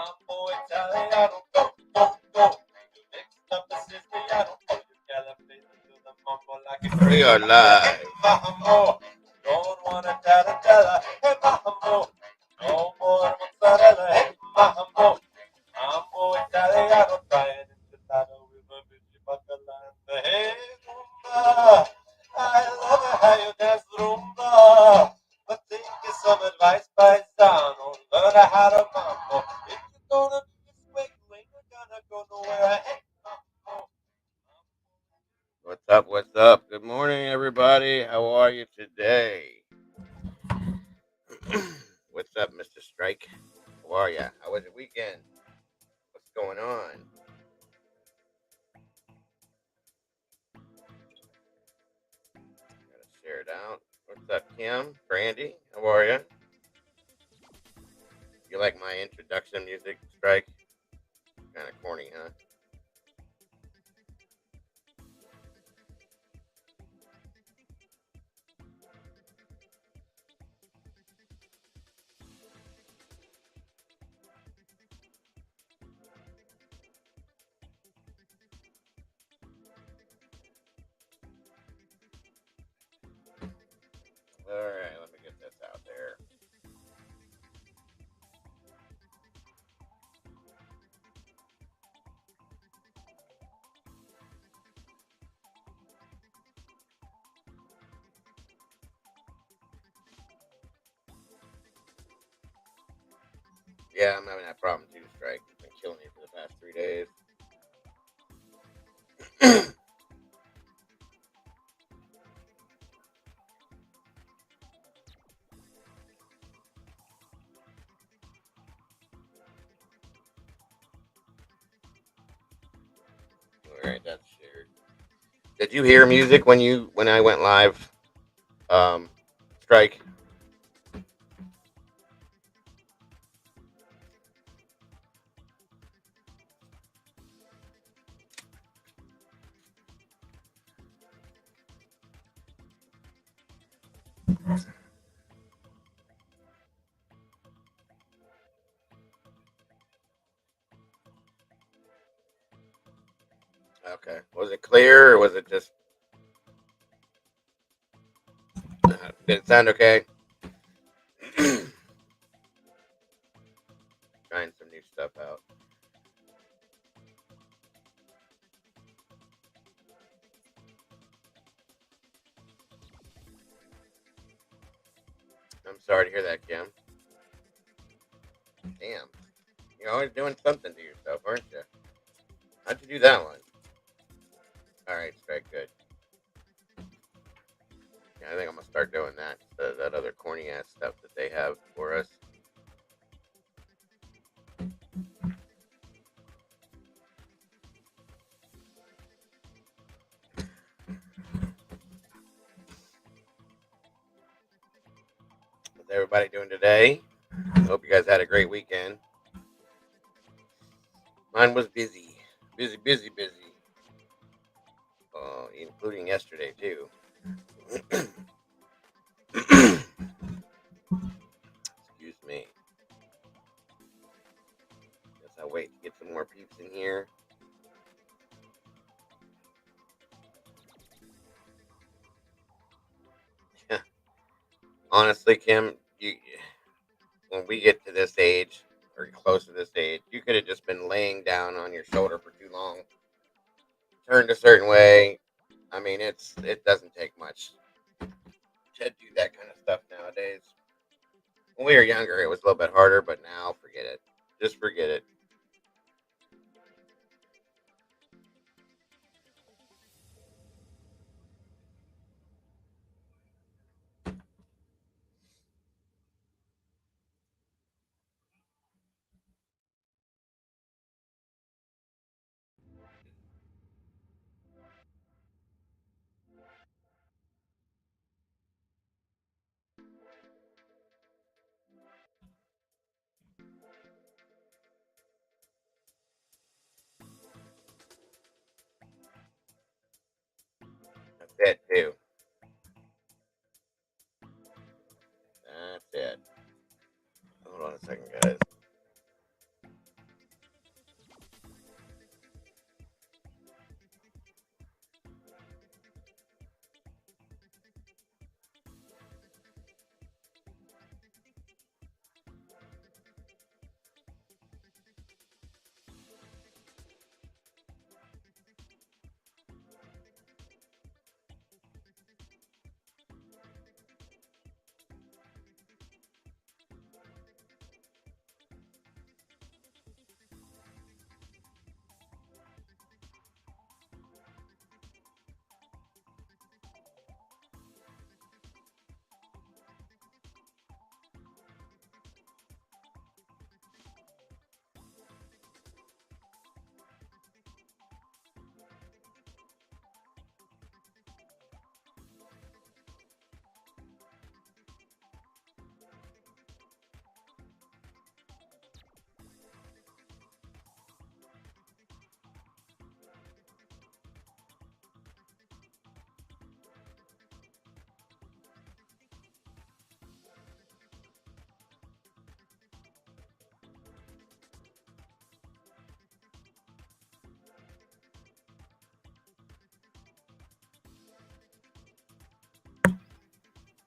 Mambo Italiano, go, go, go. You mixed up the Siciliano. You gotta face into the mambo like a We are live. Mambo. Don't wanna tell hey Mambo. No more mozzarella, hey Mambo. Mambo Italiano, trying into Tano with a bitchy bacala and the hey rumba. I love it how you dance rumba. But take some advice, paisano. Learn how to mambo. If you're gonna be this way, you ain't gonna go nowhere. Hey, mambo. What's up? What's up? Good morning, everybody. How are you today? What's up, Mr. Strike? How are ya? How was your weekend? What's going on? Gotta share it out. What's up, Kim? Brandy? How are ya? You like my introduction music, Strike? Kind of corny, huh? All right, let me get this out there. Yeah, I'm having that problem too, Strike. It's been killing me for the past 3 days. All right, that's shared. Did you hear music when I went live? Strike. Okay. Was it clear or was it just? Did it sound okay? Trying some new stuff out. I'm sorry to hear that, Kim. Damn. You're always doing something to yourself, aren't you? How'd you do that one? All right, Strike. Good. Yeah, I think I'm gonna start doing that. That other corny ass stuff that they have for us. What's everybody doing today? Hope you guys had a great weekend. Mine was busy, busy. Including yesterday too. Excuse me. Guess I'll wait to get some more peeps in here. Honestly, Kim, when we get to this age or close to this age, you could have just been laying down on your shoulder for too long, turned a certain way. I mean, it doesn't take much to do that kind of stuff nowadays. When we were younger, it was a little bit harder, but now forget it. Just forget it. That's it too. That's it. Hold on a second, guys.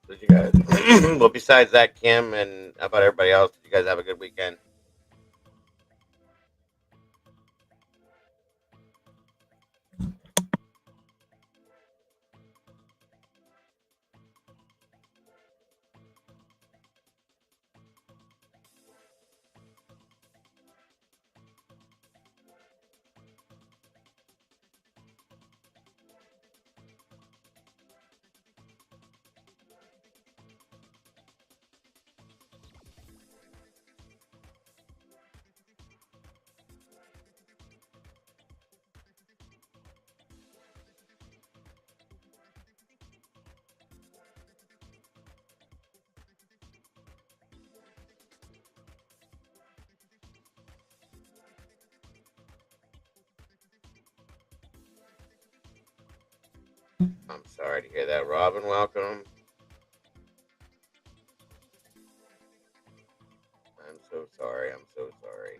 Did you guys? Well, besides that, Kim, and how about everybody else? Did you guys have a good weekend? I'm sorry to hear that, Robin. Welcome. I'm so sorry. I'm so sorry.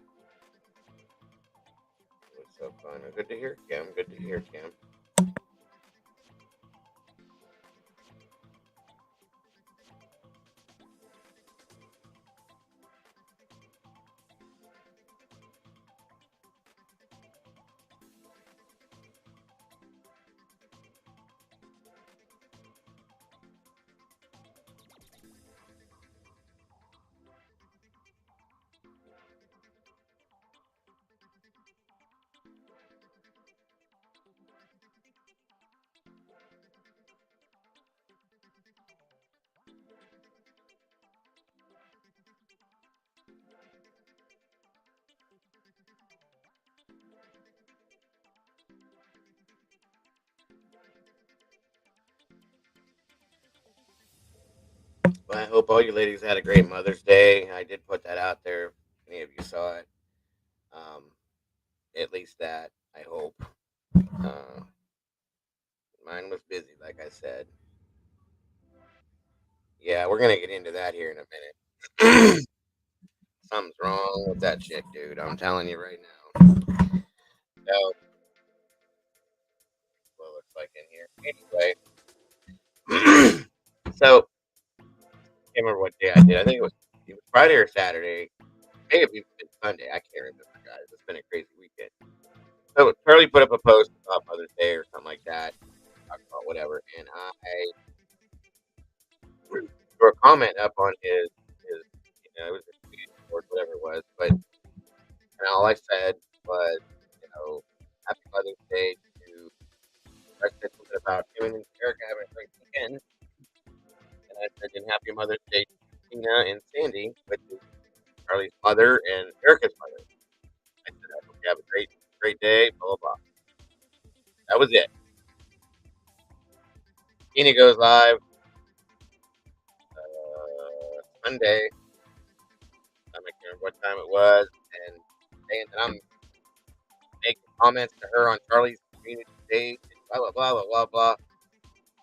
It was so fun. Good to hear, Kim. Good to hear, Kim. Well, I hope all you ladies had a great Mother's Day. I did put that out there. If any of you saw it, um, at least that I hope. Uh, Mine was busy, like I said. Yeah, we're gonna get into that here in a minute. Something's wrong with that chick, dude. I'm telling you right now. So, what it looks like in here. Anyway, so can't remember what day I did. I think it was Friday or Saturday. Maybe it been Sunday. I can't remember, guys. It's been a crazy weekend. So Charlie put up a post about Mother's Day or something like that, talk about whatever, and I threw a comment up on his it was a tweet or whatever it was, but and all I said was, Happy Mother's Day to. I said something about you and Erica having a great weekend, and I said, and Happy Mother's Day to Tina and Sandy, which is Charlie's mother and Erica's mother. I said, I hope you have a great day, blah, blah, blah. That was it. Tina goes live Monday. I can't remember what time it was, and saying that I'm making comments to her on Charlie's community page, and blah, blah, blah, blah, blah,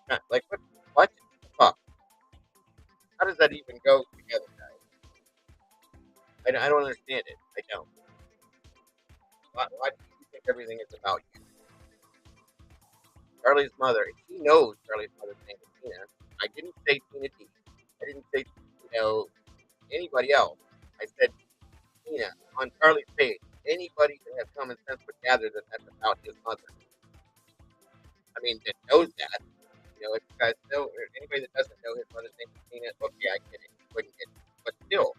blah. Like, what? What the fuck? How does that even go together, guys? I don't understand it. I don't. Why do you think everything is about you? Charlie's mother, she knows Charlie's mother's name is Tina. I didn't say Tina D. I didn't say, anybody else. I said Tina on Charlie's page. Anybody that has common sense would gather that that's about his mother. I mean, that knows that. If you guys know, or anybody that doesn't know his mother's name is Tina, okay, I get it. You wouldn't get it. But still,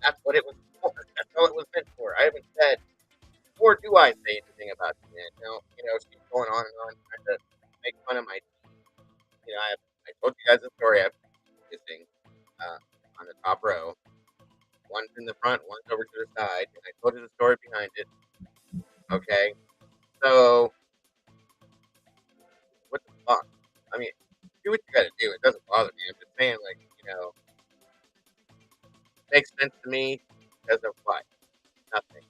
that's what it was for. That's all it was meant for. I haven't said, or do I say anything about Tina? She's going on and on trying to make fun of my. I told you guys the story. I'm kissing on the top row. One's in the front, one's over to the side, and I told you the story behind it. Okay, so what the fuck? I mean, do what you gotta do. It doesn't bother me. I'm just saying, makes sense to me because of what? Nothing.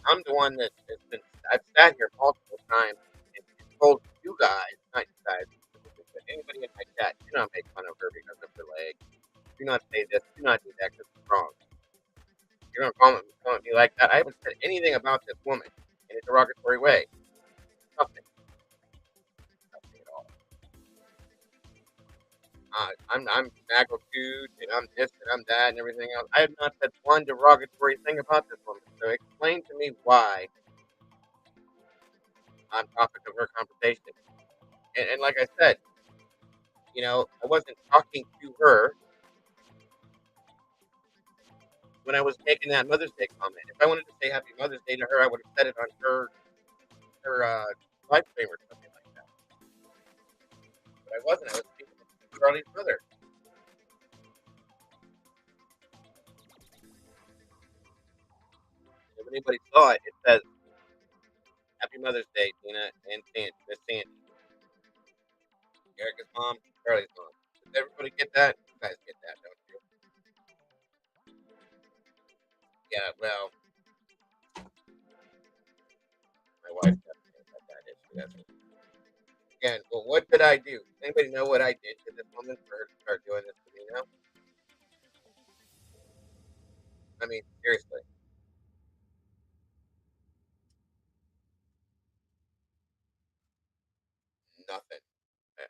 I'm the one that has been. I've sat here multiple times and told you guys, not you guys, but anybody in my chat, do not make fun of her because of her leg. Do not say this. Do not do that because it's wrong. You're gonna comment me like that. I haven't said anything about this woman in a derogatory way. Nothing. Nothing at all. I'm snaggletooth and I'm this and I'm that and everything else. I have not said one derogatory thing about this woman. So explain to me why on topic of her conversation. And like I said, I wasn't talking to her when I was making that Mother's Day comment. If I wanted to say Happy Mother's Day to her, I would have said it on her live stream or something like that. But I wasn't. I was speaking to Charlie's mother. If anybody saw it, it says Happy Mother's Day, Tina and Sandy, Miss Sandy, Erica's mom, Charlie's mom. Does everybody get that? You guys get that, don't you? Yeah. Well, my wife definitely got that issue. That's what. Again. Well, what did I do? Does anybody know what I did to this woman for her to start doing this to me now? I mean, seriously, nothing.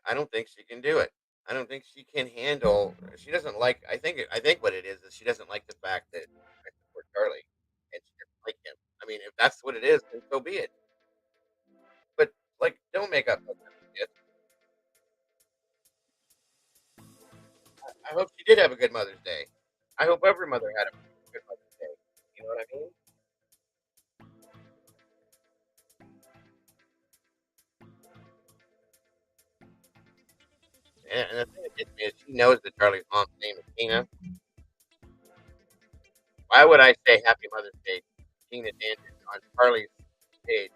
I don't think she can do it. I don't think she can handle. She doesn't like. I think what it is she doesn't like the fact that I support Charlie, and she doesn't like him. I mean, if that's what it is, then so be it. But like, don't make up no kind of shit. I hope she did have a good Mother's Day. I hope every mother had a good Mother's Day. You know what I mean? And the thing that gets me is she knows that Charlie's mom's name is Tina. Why would I say Happy Mother's Day, Tina Danton, on Charlie's page?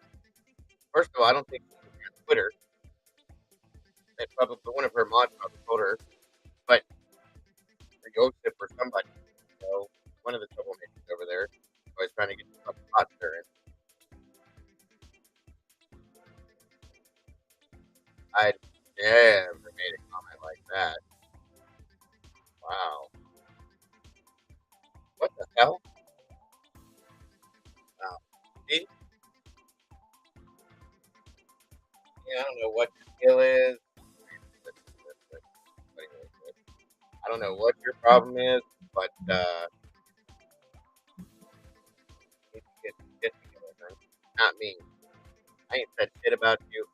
First of all, I don't think she's on Twitter. That probably one of her mods probably told her, but or Joseph or somebody, one of the troublemakers over there, always trying to get the pot stirring. I never made a comment like that. Wow, what the hell? Wow. See, I don't know what your deal is. I don't know what your problem is, but you need to get together, man. Not me. I ain't said shit about you.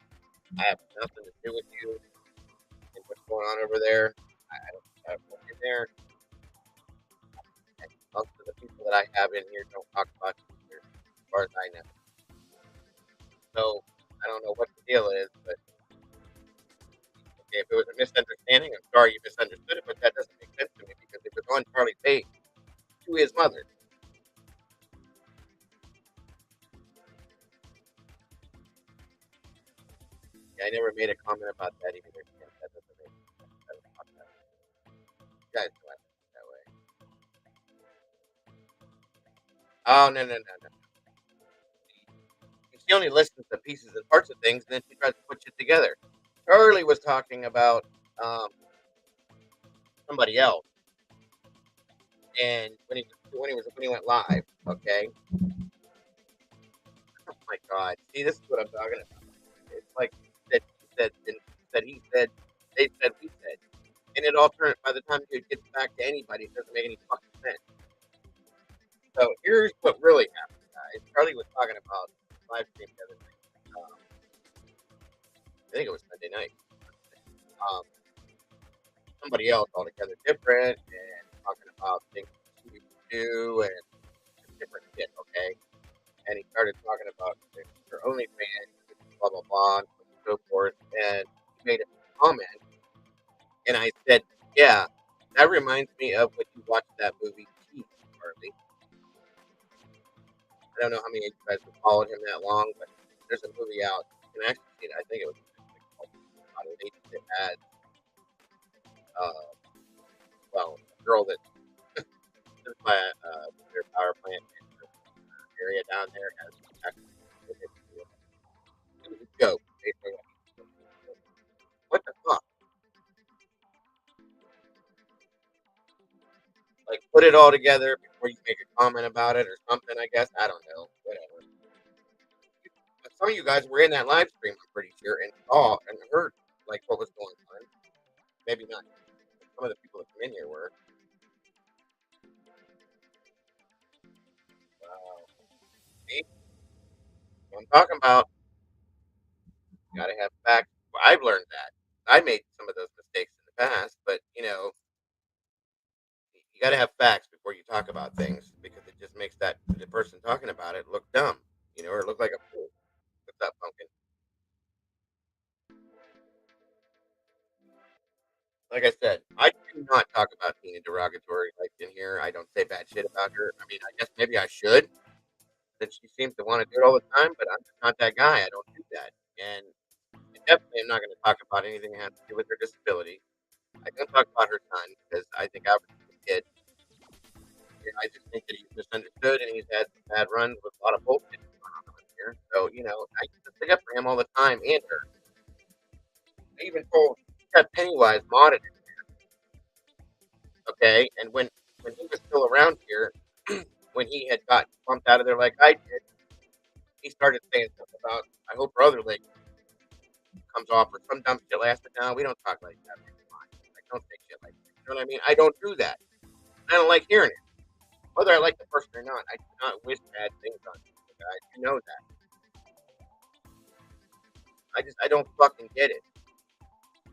I have nothing to do with you and what's going on over there. I don't have one in there. And most of the people that I have in here don't talk about you either, as far as I know. So I don't know what the deal is, but okay, if it was a misunderstanding, I'm sorry you misunderstood it, but that doesn't make sense to me because it was on Charlie's page to his mother. Yeah, I never made a comment about that either. Yeah, that doesn't make sense. I don't talk that way. You guys know I think that way. Oh no no no no. She only listens to pieces and parts of things, and then she tries to put shit together. Charlie was talking about um, somebody else, and when he went live, okay. Oh my god! See, this is what I'm talking about. It's like that he said, and said he said, they said, we said, and it all turned. By the time it gets back to anybody, it doesn't make any fucking sense. So here's what really happened, guys. Charlie was talking about live stream the other night. I think it was Sunday night. Um, somebody else altogether different and talking about things she used to do and different shit. Okay, and he started talking about her OnlyFans, blah blah blah, and so forth. And he made a comment, and I said, "Yeah, that reminds me of when you watched that movie Teeth, Harley. I don't know how many of you guys have followed him that long, but there's a movie out. You can actually see it. I think it was about a lady that had, uh, well, a girl that lives by a nuclear power plant in the area down there has actually it was a joke, basically. What the fuck? Like, put it all together before you make a comment about it or something. I guess I don't know. Whatever. But some of you guys were in that live stream, I'm pretty sure, and saw and heard like what was going on. Maybe not. some of the people that come in here were. See what I'm talking about? You gotta have facts. Well, I've learned that. I made some of those mistakes in the past, but you gotta have facts before you talk about things because it just makes that the person talking about it look dumb, or look like a fool. What's up, pumpkin? Like I said, I do not talk about Tina derogatory like in here. I don't say bad shit about her. I mean, I guess maybe I should, since she seems to want to do it all the time, but I'm just not that guy. I don't do that. And I definitely am not going to talk about anything that has to do with her disability. I don't talk about her son because I think I was a kid. I just think that he's misunderstood and he's had some bad runs with a lot of bullshit going on here. So, I used to stick up for him all the time and her. I even told he got Pennywise modded, okay? And when he was still around here, when he had gotten bumped out of there like I did, he started saying something about, I hope her other leg comes off or some dumb shit. Like I said, no, we don't talk like that. Like, don't say shit like that. You know what I mean? I don't do that. I don't like hearing it. Whether I like the person or not, I do not wish bad things on people, guys. You know that. I don't fucking get it.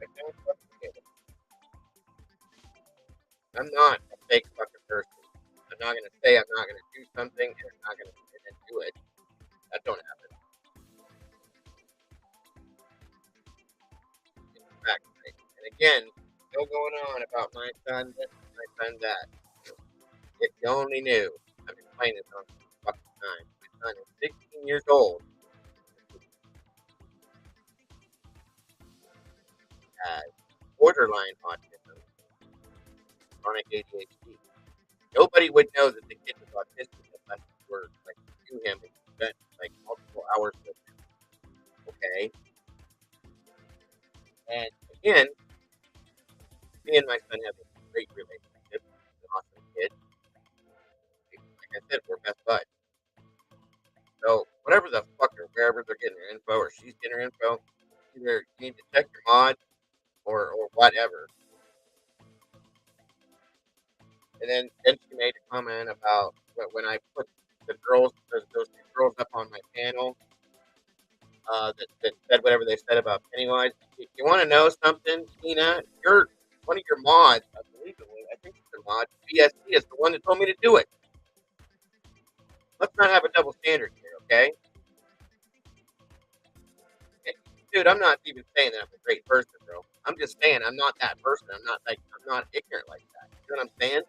I don't fucking get it. I'm not a fake fucking person. I'm not gonna say I'm not gonna do something and I'm not gonna and then do it. That don't happen. It's a fact, right? And again, still going on about my son this, my son that. If you only knew. I've been playing this on fucking time. My son is 16 years old. Has borderline autism, chronic ADHD. Nobody would know that the kid was autistic unless you were like to him and spent like multiple hours with him. Okay, and again, me and my son have a great relationship. He's an awesome kid. Like I said, we're best buds. So whatever the fuck or wherever they're getting their info or she's getting her info, either you need to check your mod or whatever. And then she made a comment about when I put the girls, those two girls up on my panel, that said whatever they said about Pennywise. You want to know something, Tina? You're one of your mods, I believe it was. I think it's a mod. BSC is the one that told me to do it. Let's not have a double standard here, okay? Dude, I'm not even saying that I'm a great person, bro. I'm just saying I'm not that person. I'm not ignorant like that. You know what I'm saying?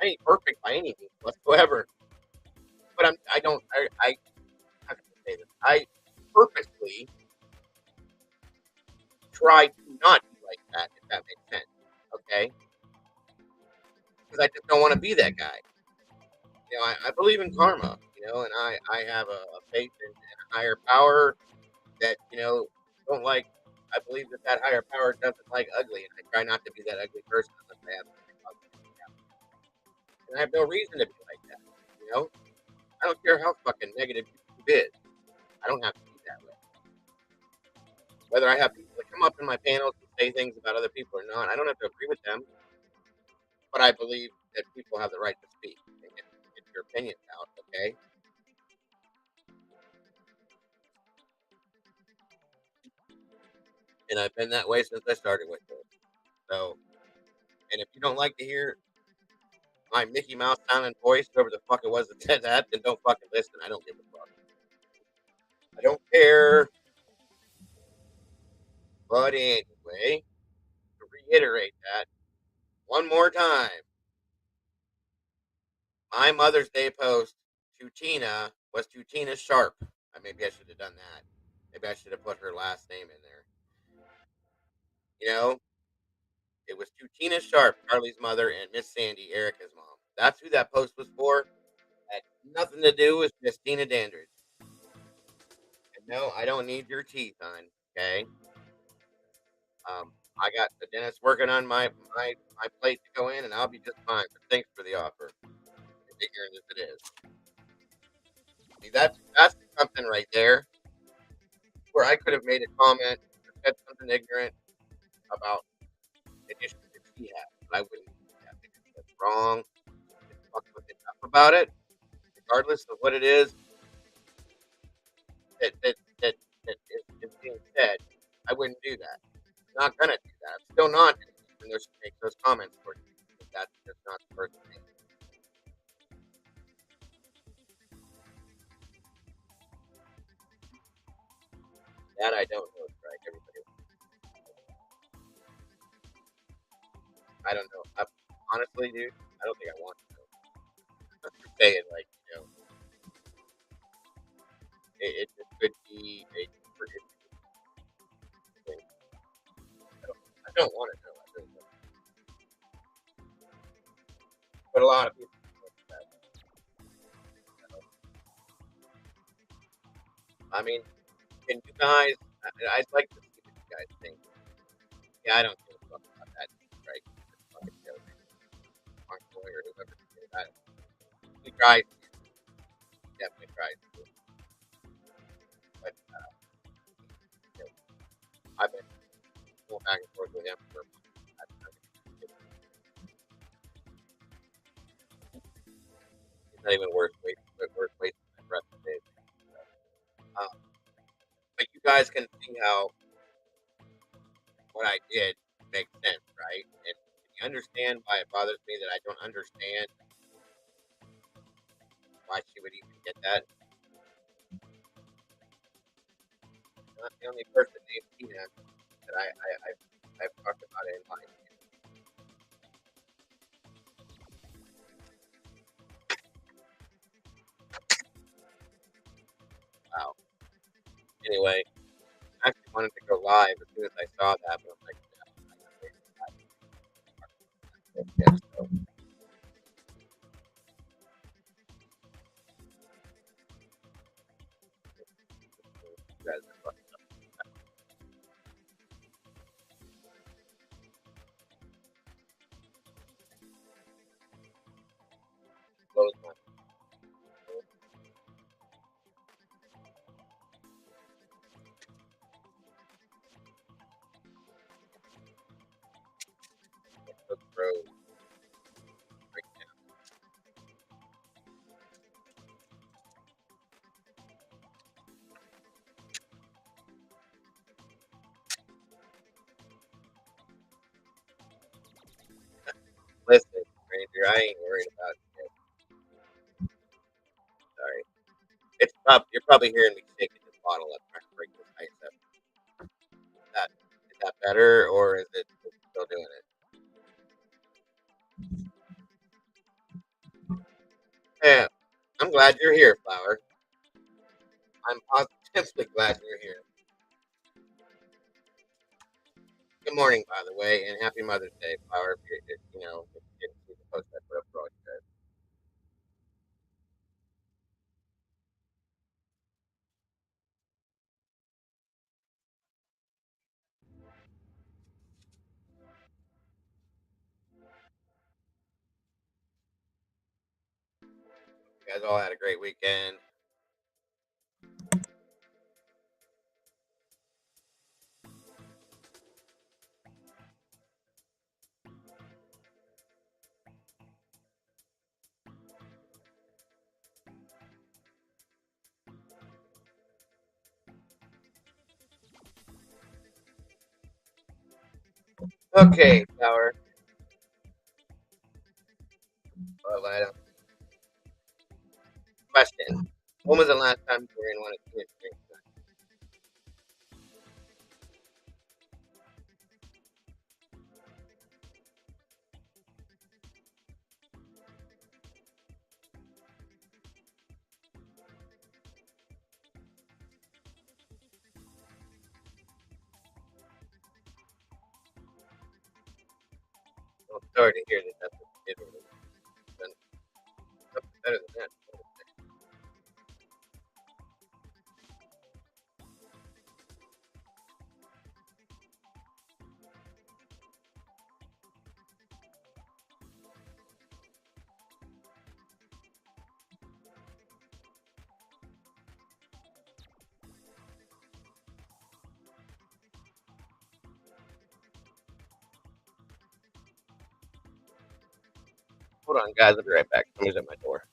I ain't perfect by any means whatsoever. But I don't I how can I say this? I purposely try to not be like that, if that makes sense. Okay? Because I just don't want to be that guy. I believe in karma, and I have a faith in a higher power that, don't like. I believe that higher power doesn't like ugly, and I try not to be that ugly person unless I have something ugly. And I have no reason to be like that, you know? I don't care how fucking negative YouTube is. I don't have to be that way. Whether I have people that come up in my panels and say things about other people or not, I don't have to agree with them, but I believe that people have the right to speak and get your opinions out, okay? And I've been that way since I started with this. So, and if you don't like to hear my Mickey Mouse sounding voice, whoever the fuck it was that said that, then don't fucking listen. I don't give a fuck. I don't care. But anyway, to reiterate that one more time, my Mother's Day post to Tina was to Tina Sharp. Maybe I should have done that. Maybe I should have put her last name in there. You know, it was to Tina Sharp, Charlie's mother, and Miss Sandy, Erica's mom. That's who that post was for. Had nothing to do with Miss Tina Dandridge. And no, I don't need your teeth, hon. Okay. I got the dentist working on my plate to go in, and I'll be just fine. But thanks for the offer, ignorant as it is. See, that's something right there where I could have made a comment or said something ignorant about an issue that Yeah, but I wouldn't do that because that's wrong. It's fucked with enough about it, regardless of what it is that that that, is being said. I wouldn't do that. I'm not gonna do that. I'm still not doing it, even though she makes those comments towards me. But that's just not the person. That I don't know, Strike. Everybody, I don't know. Honestly, dude, I don't think I want to know. I'm just saying, like, it just could be a super interesting thing. I don't want to know. I really don't. But a lot of people think that. I mean, can you guys? I'd like to see what you guys think. Yeah, I don't give a fuck about that, right? Fucking joke. Mark Boy or whoever did that. He tries. He definitely tries to. But you know, I've been going back and forth with him for months. He's not even worth wasting my breath today. Um, but you guys can see how what I did makes sense, right? And you understand why it bothers me that I don't understand why she would even get that. I'm not the only person named Tina that I've talked about it in life. Wow. Anyway, I actually wanted to go live as soon as I saw that, but I'm like, yeah, I'm not gonna wait for that. Yeah, so you guys are fucking close my throat right now. Listen, Ranger, I ain't worried about it. Sorry. You're probably hearing me shaking this bottle up trying to break this ice up. That is that better or is it still doing it? Yeah. I'm glad you're here, Flower. I'm positively glad you're here. Good morning, by the way, and happy Mother's Day, Flower. If you didn't see the post I put up for all you guys. You guys all had a great weekend. Okay, Flower. Well, I don't. Question. When was the last time you were in one of Tina's drinks? Well, I'm sorry to hear that that's what you did. Done something better than that. Hold on, guys. I'll be right back. Somebody's at my door.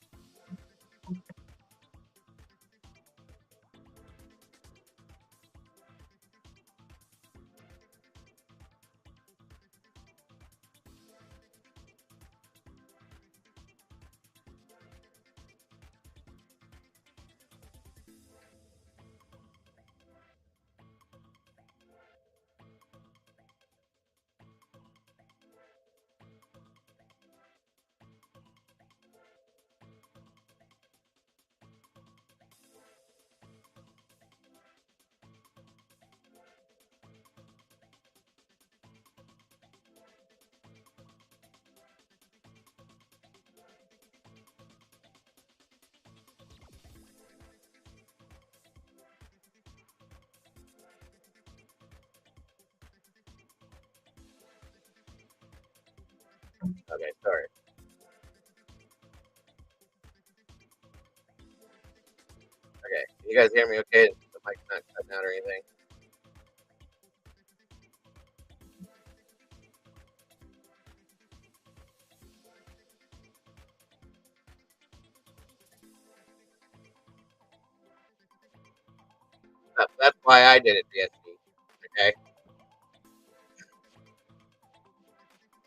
Okay, sorry. Okay, can you guys hear me? Okay, the mic's not cutting out or anything. That's why I did it, BSC. Okay,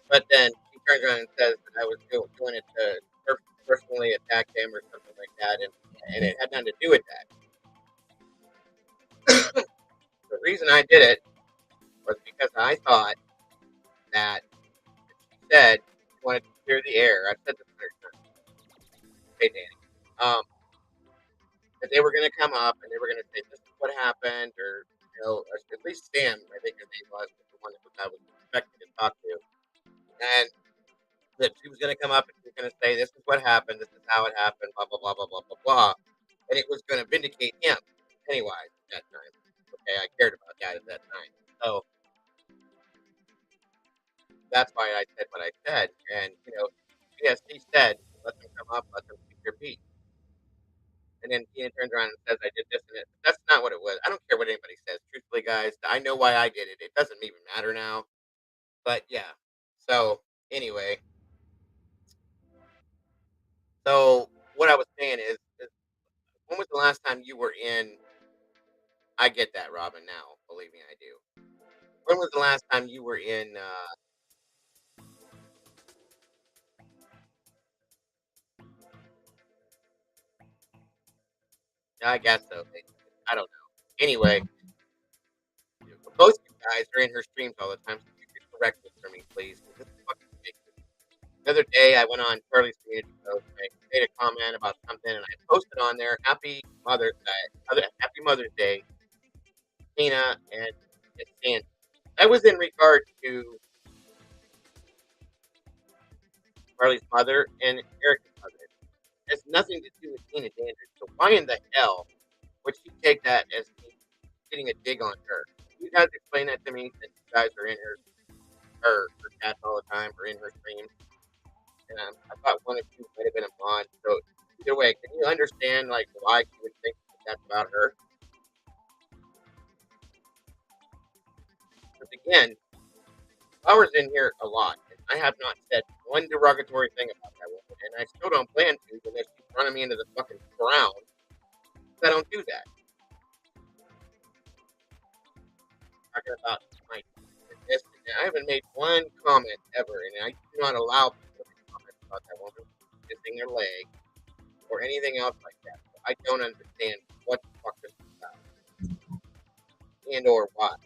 but then he turns around and says that I was doing it to personally attack him or something like that, and it had nothing to do with that. The reason I did it was because I thought that she said she wanted to clear the air. I've said this 100 times. Hey, Danny. That they were going to come up and they were going to say, this is what happened, or, at least Sam, I think his name was the one that I was expecting to talk to. And that she was going to come up and she was going to say, this is what happened, this is how it happened, blah, blah, blah, blah, blah, blah, blah. And it was going to vindicate him, Pennywise, at that time. Okay, I cared about that at that time. So that's why I said what I said. And, yes, he said, let them come up, let them speak their piece. And then Tina turns around and says, I did this and it. That's not what it was. I don't care what anybody says. Truthfully, guys, I know why I did it. It doesn't even matter now. But yeah. So anyway, so what I was saying is when was the last time you were in? I get that, Robin. Now, believe me, I do. When was the last time you were in? I guess so. I don't know. Anyway, both you guys are in her streams all the time, so you can correct this for me, please. This is fucking ridiculous. The other day, I went on Charlie's community post and I made a comment about something, and I posted on there, Happy Mother's Day, Tina and Sandy. That was in regard to Charlie's mother and Erica's mother. It has nothing to do with Tina Dandridge. So why in the hell would she take that as me getting a dig on her? You guys explain that to me since you guys are in her chats all the time or in her streams. And I thought one of you might have been a mod. So either way, can you understand like why she would think that's about her? Because again, Flower's in here a lot, and I have not said one derogatory thing about that woman, and I still don't plan to unless she's running me into the fucking ground. I don't do that. Talking about my this, I haven't made one comment ever, and I do not allow people to comment about that woman missing their leg or anything else like that. So I don't understand what the fuck this is about and or why.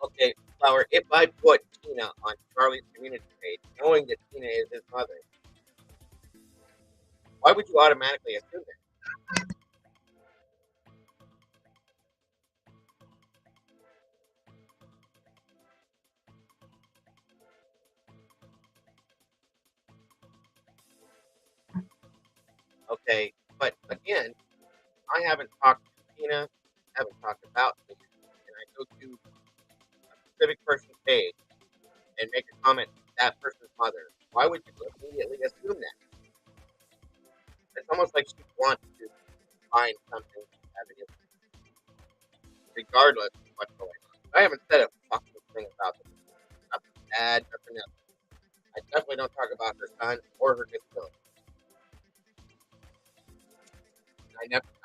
Okay, Flower, if I put Tina on Charlie's community page, knowing that Tina is his mother, why would you automatically assume that? Okay, but again, I haven't talked to Tina, haven't talked about Tina, and I go to a specific person's page and make a comment to that person's mother. Why would you immediately assume that? It's almost like she wants to find something evident. regardless of what's going on. I haven't said a fucking thing about them. Nothing bad, nothing else. I definitely don't talk about her son or her disability.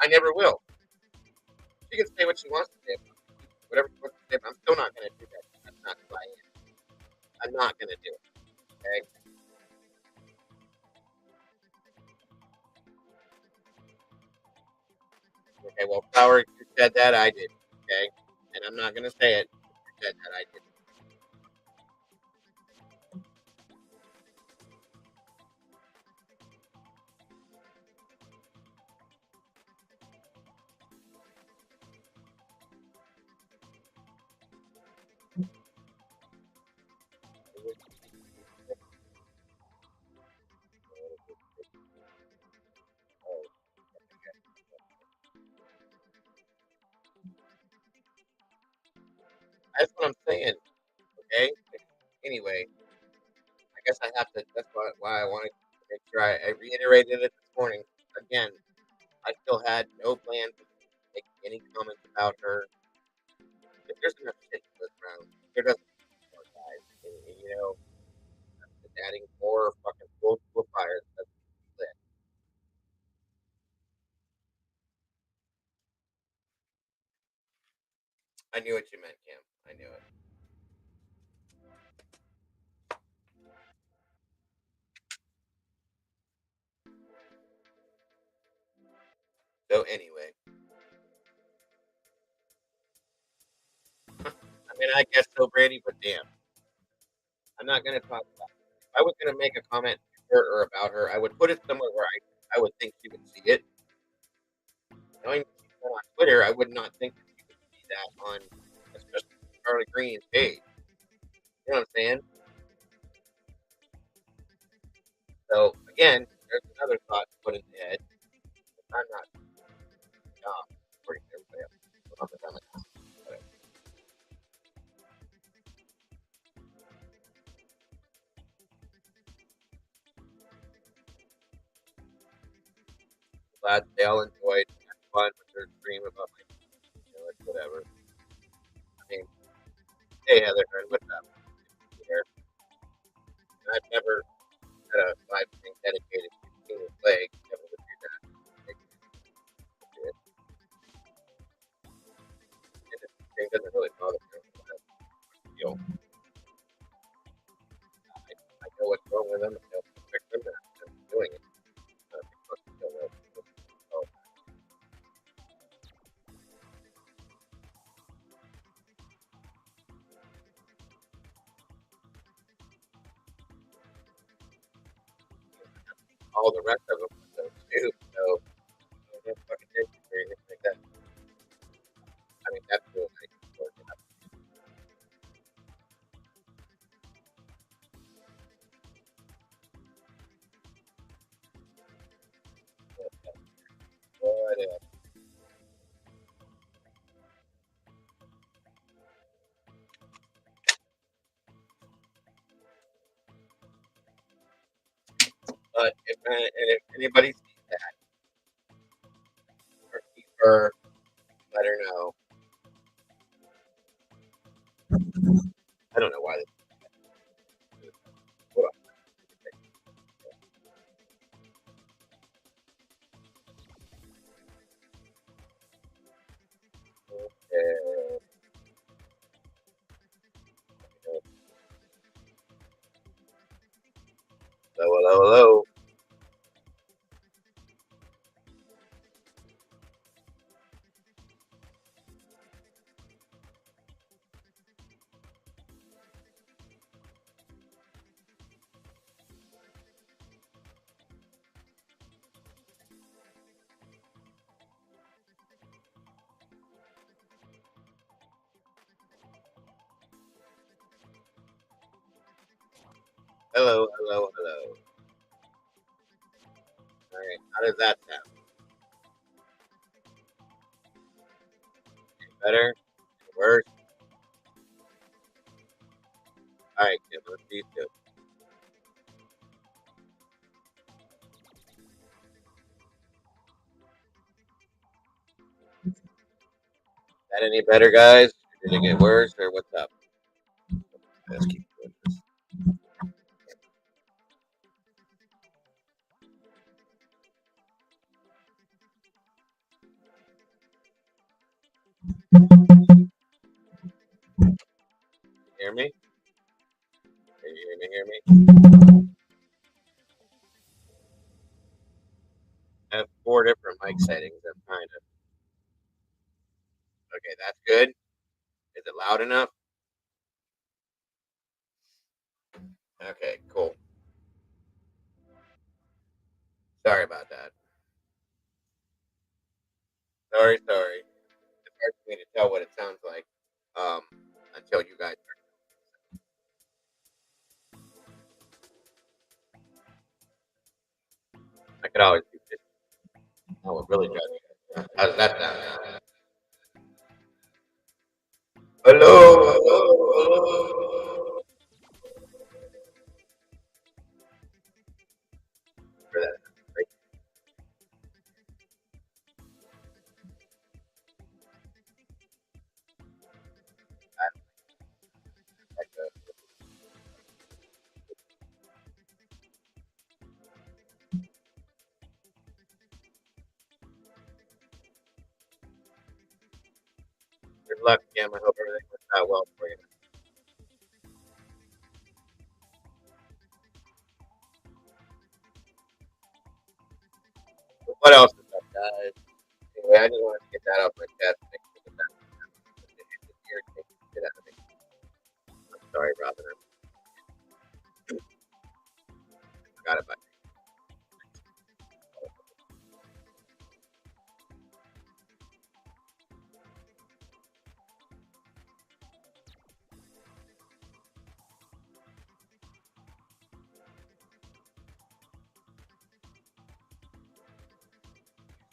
I never will. She can say what she wants to say, whatever she wants to say, but I'm still not going to do that. That's not who I am. I'm not going to do it. Okay. Okay. Well, Flower, you said that I did. Okay. And I'm not going to say it. You said that I did. That's what I'm saying. Okay. Anyway, I guess I have to. That's why I wanted to make sure I reiterated it this morning. Again, I still had no plans to make any comments about her. If there's enough shit to go around, there doesn't need more guys. And, you know, adding more fucking fuel to a fire that's lit. I knew what you meant, Cam. I knew it. So anyway, I mean, I guess so, Brady. But damn, I'm not gonna talk about it. If I was gonna make a comment to her or about her, I would put it somewhere where I would think she would see it. Knowing she's on Twitter, I would not think that she would see that on, especially Charlie Green's page. You know what I'm saying? So again, there's another thought to put in the head. I'm not according to everybody else. I'm not like, whatever. Glad they all enjoyed and had fun with their stream about my, it's whatever. I mean, hey Heather, and what's up? Here. I've never had a live thing dedicated to King of Plague. Never would do that. It, it doesn't really bother me. You know, I know what's wrong with them. I know how to fix them, and I'm doing it. So, all the rest of them are so too. So, no fucking attention or anything like that. I mean, that's really nice. But, if anybody sees that or sees her, let her know. I don't know why this. Hold on. Uh, hello, hello, hello. Hello, hello, hello. All right, how does that sound? Any better? Any worse? All right, Kim, let's see you. That any better, guys? Did it get worse, or what's up? Let's keep doing this. Hear me? Can you hear me? I have four different mic settings. I'm trying to. Okay, that's good. Is it loud enough? Okay, cool. Sorry about that. Sorry. It's hard for me to tell what it sounds like um, until you guys. I could always do this. That would really drive me. How's that sound? Hello. For that. Right? Like, good luck, Cam. I hope everything works out well for you. But what else is up, guys? Anyway, I just wanted to get that off my chest. Make sure that it irritates the shit out of me. I'm sorry, Robin. I forgot about you.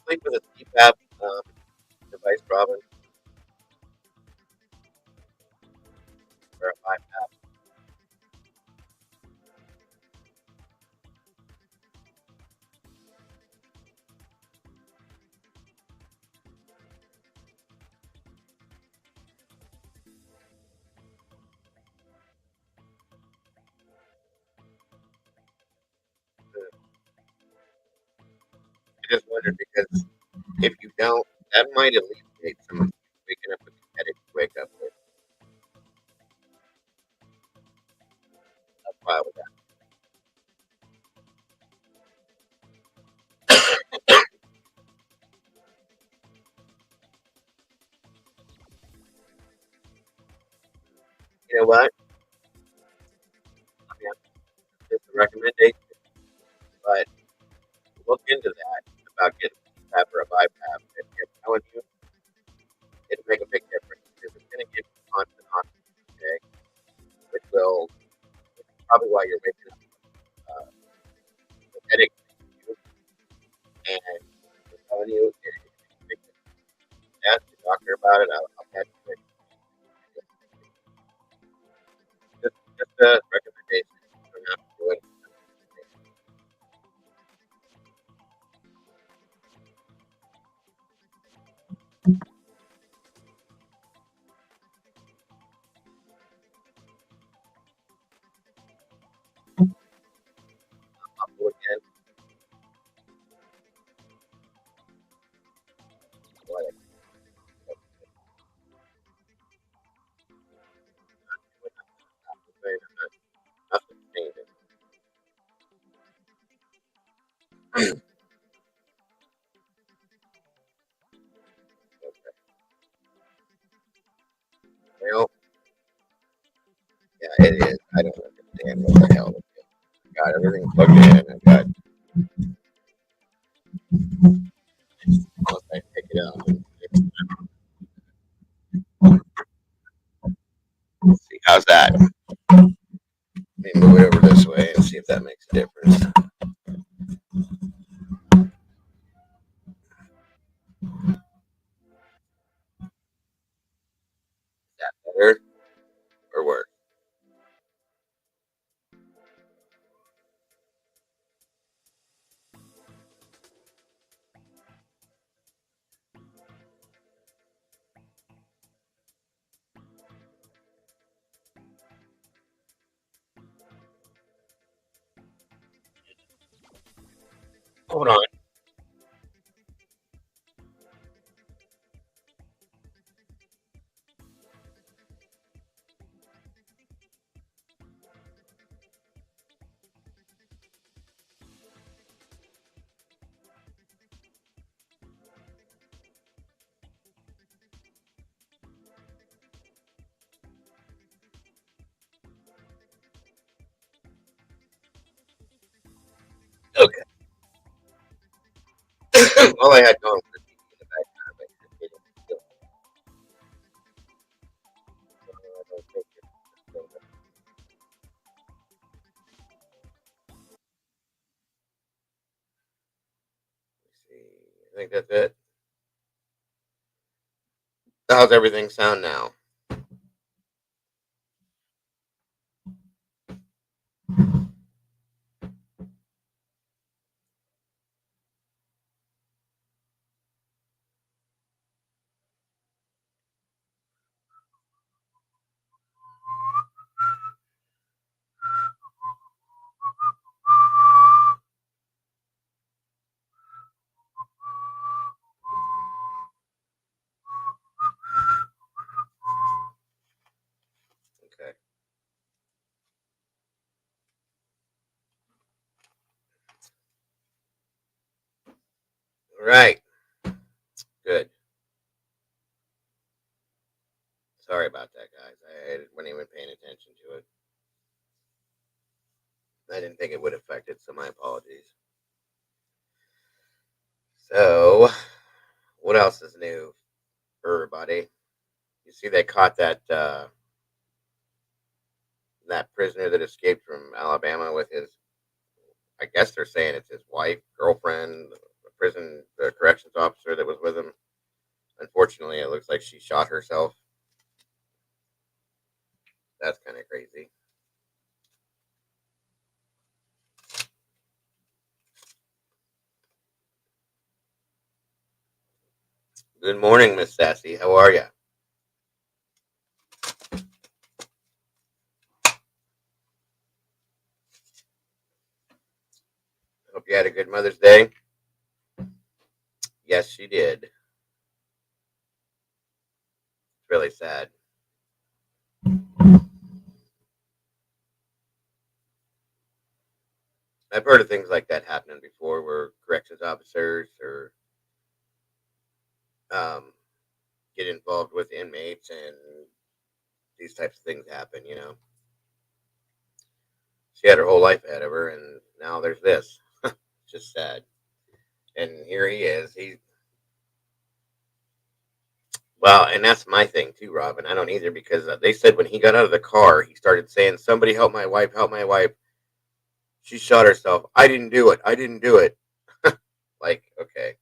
Sleep with a CPAP device, Robin, or a BiPAP. I just wondered because if you don't, that might alleviate some of you waking up with the headache you wake up with. That's why I was asking. You know what? I mean, just a recommendation, but look into that about getting a CPAP or a BiPAP. And I'm telling you, it'll make a big difference because it's going to give you constant oxygen, okay? Which will, which is probably why you're waking up with headache. And I'm telling you, it makes a big difference. Ask your doctor about it. I'll bet you just a recommendation. You don't have to do it. I'll do it again. What I say, nothing changes. Okay. Well, yeah, it is. I don't understand what the hell it is. I got everything plugged in. I got, unless I pick it up. Let's see, how's that? Let me move it over this way and see if that makes a difference. Is that better or worse? Hold on. Okay. All I had going was TV in the background. But it still, I don't think it's still, let me see. I think that's it. How's everything sound now? Okay. All right. Good. Sorry about that, guys. I wasn't even paying attention to it. I didn't think it would affect it, so my apologies. So, what else is new for everybody? You see, they caught that prisoner that escaped from Alabama with his. I guess they're saying it's his wife, girlfriend, the prison, the corrections officer that was with him. Unfortunately, it looks like she shot herself. That's kind of crazy. Good morning, Miss Sassy. How are you? Hope you had a good Mother's Day. Yes, she did. It's really sad. I've heard of things like that happening before, where corrections officers or um, get involved with inmates, and these types of things happen. She had her whole life ahead of her, and now there's this. It's just sad. And here he is. Well, and that's my thing too, Robin. I don't either because they said when he got out of the car, he started saying, "Somebody help my wife! Help my wife! She shot herself. I didn't do it. I didn't do it." Like, okay,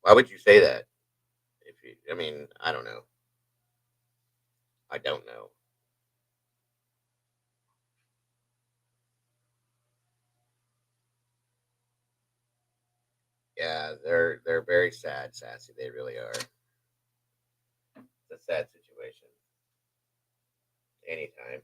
why would you say that? If you, I mean, I don't know. I don't know. Yeah, they're very sad, Sassy. They really are. It's a sad situation. Anytime.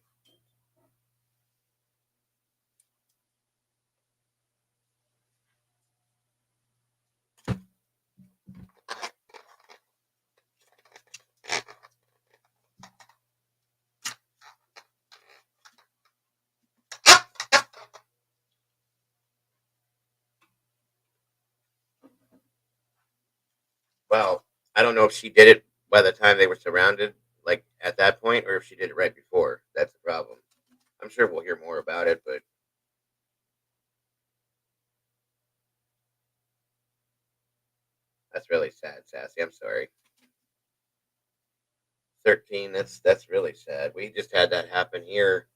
Well, I don't know if she did it by the time they were surrounded, like at that point, or if she did it right before. That's the problem. I'm sure we'll hear more about it, but that's really sad, Sassy. I'm sorry. 13. That's really sad. We just had that happen here.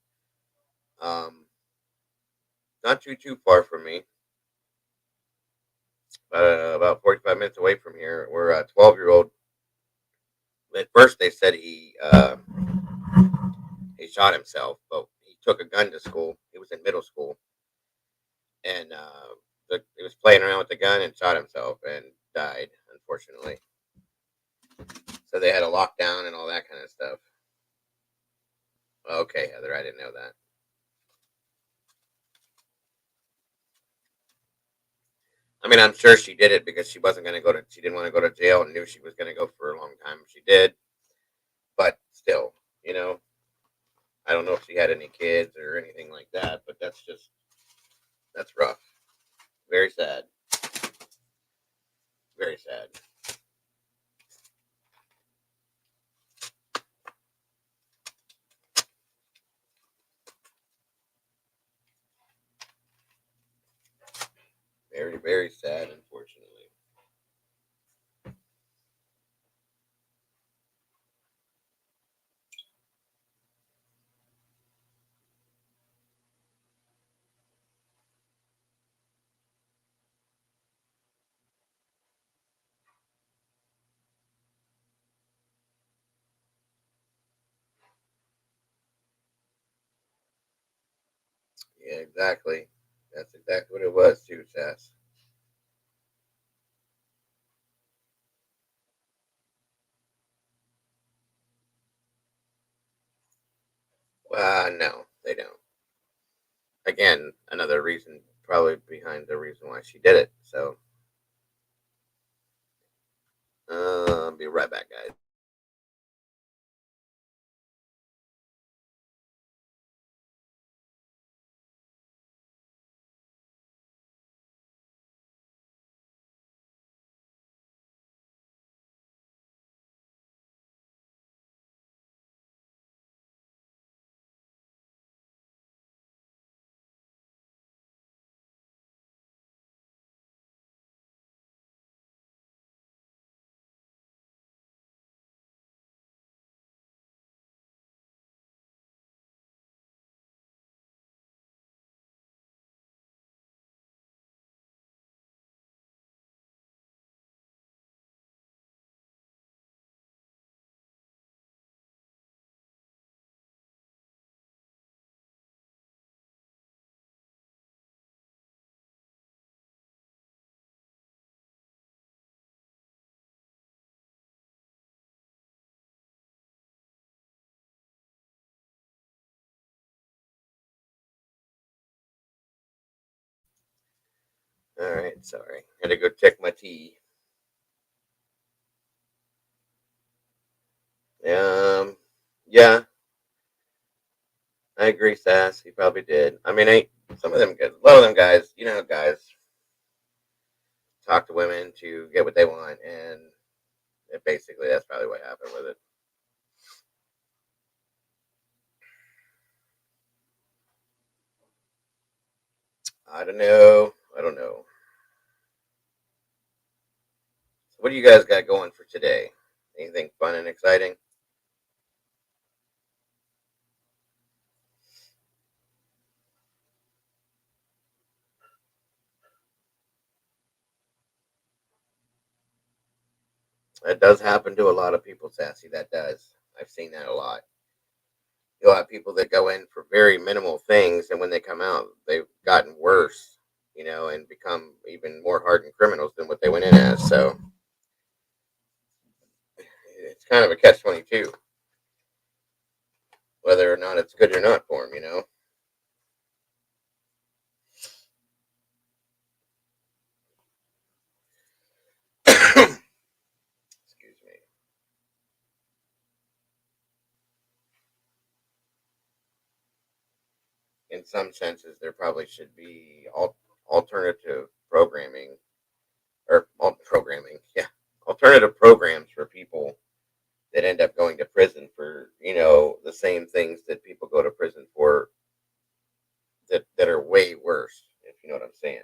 Um, not too far from me, about 45 minutes away from here. Where a 12-year-old. At first, they said he shot himself, but he took a gun to school. He was in middle school, and he was playing around with the gun and shot himself and died, unfortunately. So they had a lockdown and all that kind of stuff. Okay, Heather, I didn't know that. I mean, I'm sure she did it because she wasn't going to go to. She didn't want to go to jail and knew she was going to go for a long time. She did, but still, you know, I don't know if she had any kids or anything like that. But that's rough. Very sad. Very sad. Very very sad. Unfortunately. Yeah, exactly. That's exactly what it was too, Sass. No, they don't. Again, another reason, probably behind the reason why she did it. So, be right back, guys. All right, sorry. Had to go check my tea. Um, yeah, I agree, Sass. He probably did. I mean, some of them, a lot of them guys, you know, guys talk to women to get what they want, and basically that's probably what happened with it. I don't know. I don't know. So what do you guys got going for today? Anything fun and exciting? That does happen to a lot of people, Sassy. That does. I've seen that a lot. You'll have people that go in for very minimal things, and when they come out, they've gotten worse, you know, and become even more hardened criminals than what they went in as. So it's kind of a catch-22, whether or not it's good or not for them, you know. Excuse me. In some senses, there probably should be alternative programming programming, yeah, alternative programs for people that end up going to prison for, you know, the same things that people go to prison for that are way worse, if you know what I'm saying.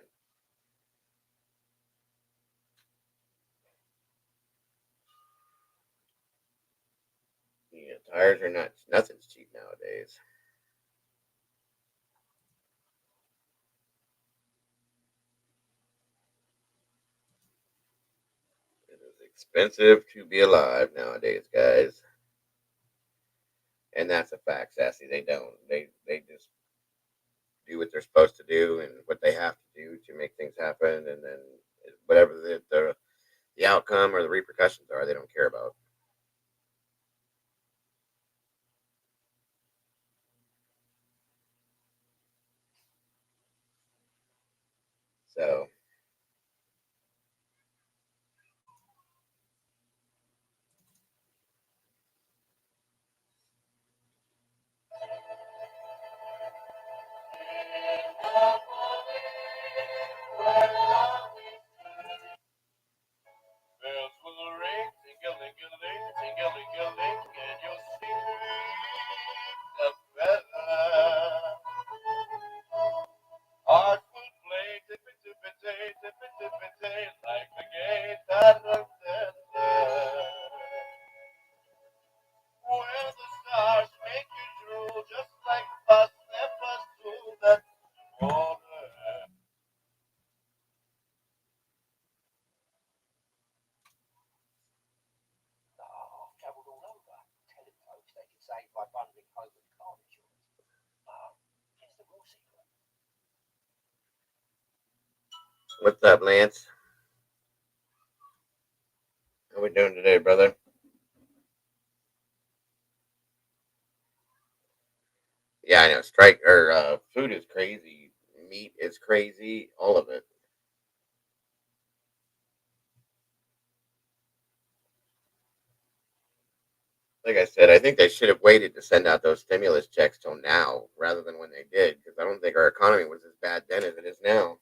Yeah, tires are not nothing's cheap nowadays. It is expensive to be alive nowadays, guys, and that's a fact, Sassy. They don't. They just do what they're supposed to do and what they have to do to make things happen, and then whatever the outcome or the repercussions are, they don't care about. So where the stars make you drool, just like a bus that bus through that water. Oh, I've travelled all over. Tell it, folks, they can save by bundling home with car insurance. Oh, here's the real secret. What's up, Lance? How we doing today, brother? Yeah, I know. Strike or food is crazy. Meat is crazy. All of it. Like I said, I think they should have waited to send out those stimulus checks till now rather than when they did, because I don't think our economy was as bad then as it is now.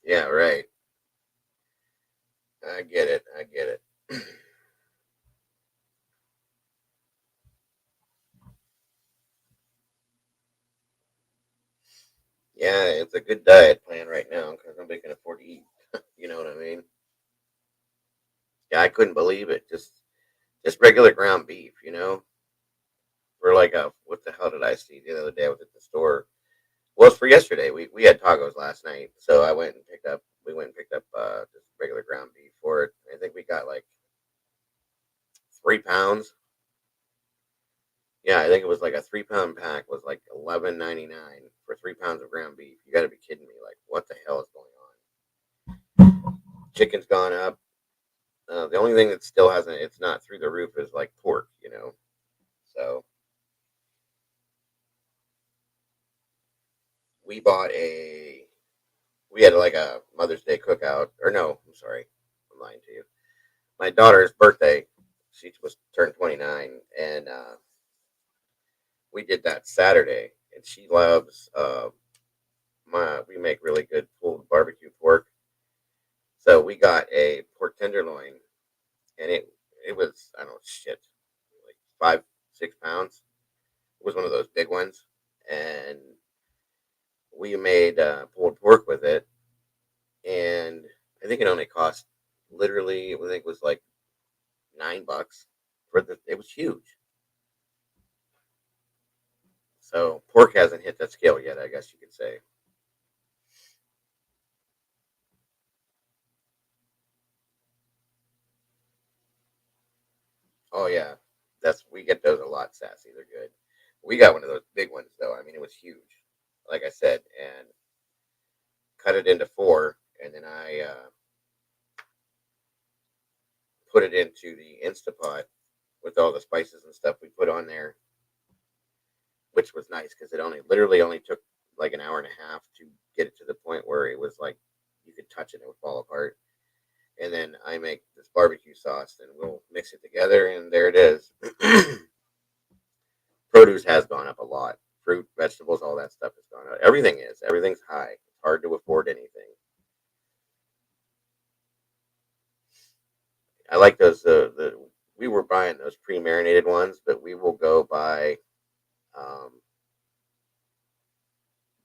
Yeah, right. I get it. I get it. Yeah, it's a good diet plan right now because nobody can afford to eat. You know what I mean? Yeah, I couldn't believe it. Just regular ground beef. For like a what the hell did I see the other day? I was at the store. Well, it's for yesterday. We had tacos last night, so I went and picked up. We went and picked up just regular ground beef for it. I think we got like 3 pounds. Yeah, I think it was like a 3 pound pack was like 11.99 for 3 pounds of ground beef. You got to be kidding me! Like, what the hell is going on? Chicken's gone up. The only thing that still hasn't, it's not through the roof, is like pork. So we bought a. We had like a Mother's Day cookout, or no, I'm sorry, I'm lying to you. My daughter's birthday, she was turned 29, and we did that Saturday, and she loves my. We make really good pulled barbecue pork, so we got a pork tenderloin, and it was I don't know shit, like 5 6 pounds. It was one of those big ones, and we made pulled pork with it, and I think it only cost literally. I think it was like $9 for the. It was huge. So pork hasn't hit that scale yet. I guess you could say. Oh yeah, that's we get those a lot, sassy. They're good. We got one of those big ones though. I mean, it was huge. Like I said, and cut it into four, and then I put it into the Instapot with all the spices and stuff we put on there, which was nice because it only literally only took like an hour and a half to get it to the point where it was like you could touch it and it would fall apart. And then I make this barbecue sauce, and we'll mix it together, and there it is. Produce has gone up a lot. Fruit, vegetables, all that stuff has gone up. Everything is. Everything's high. It's hard to afford anything. I like those. The we were buying those pre-marinated ones, but we will go buy um,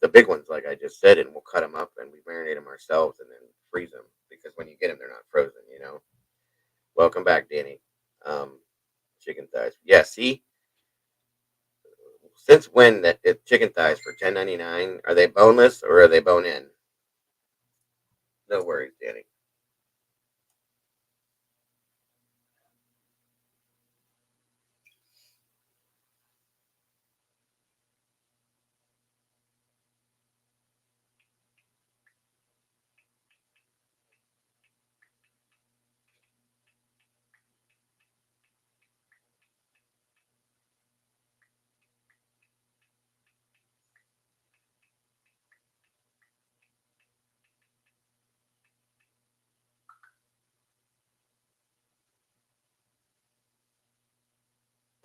the big ones, like I just said, and we'll cut them up and we marinate them ourselves and then freeze them because when you get them, they're not frozen. You know. Welcome back, Danny. Um, Chicken thighs. Yeah. See, since when that chicken thighs for 10.99? Are they boneless or are they bone in? No worries, Danny.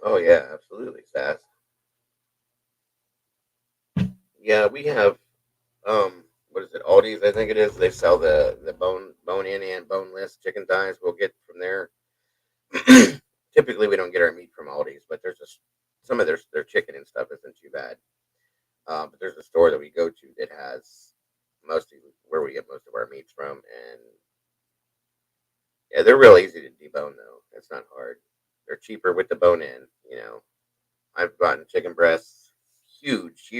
Oh yeah, absolutely, Sass. Yeah, we have what is it, Aldi's, I think it is. They sell the bone in and boneless chicken thighs. We'll get from there. Typically we don't get our meat from Aldi's, but there's some of their chicken and stuff isn't too bad. But there's a store that we go to that has mostly where we get most of our meats from, and yeah, they're real easy to debone though. It's not hard. They're cheaper with the bone in. You know, I've gotten chicken breasts, huge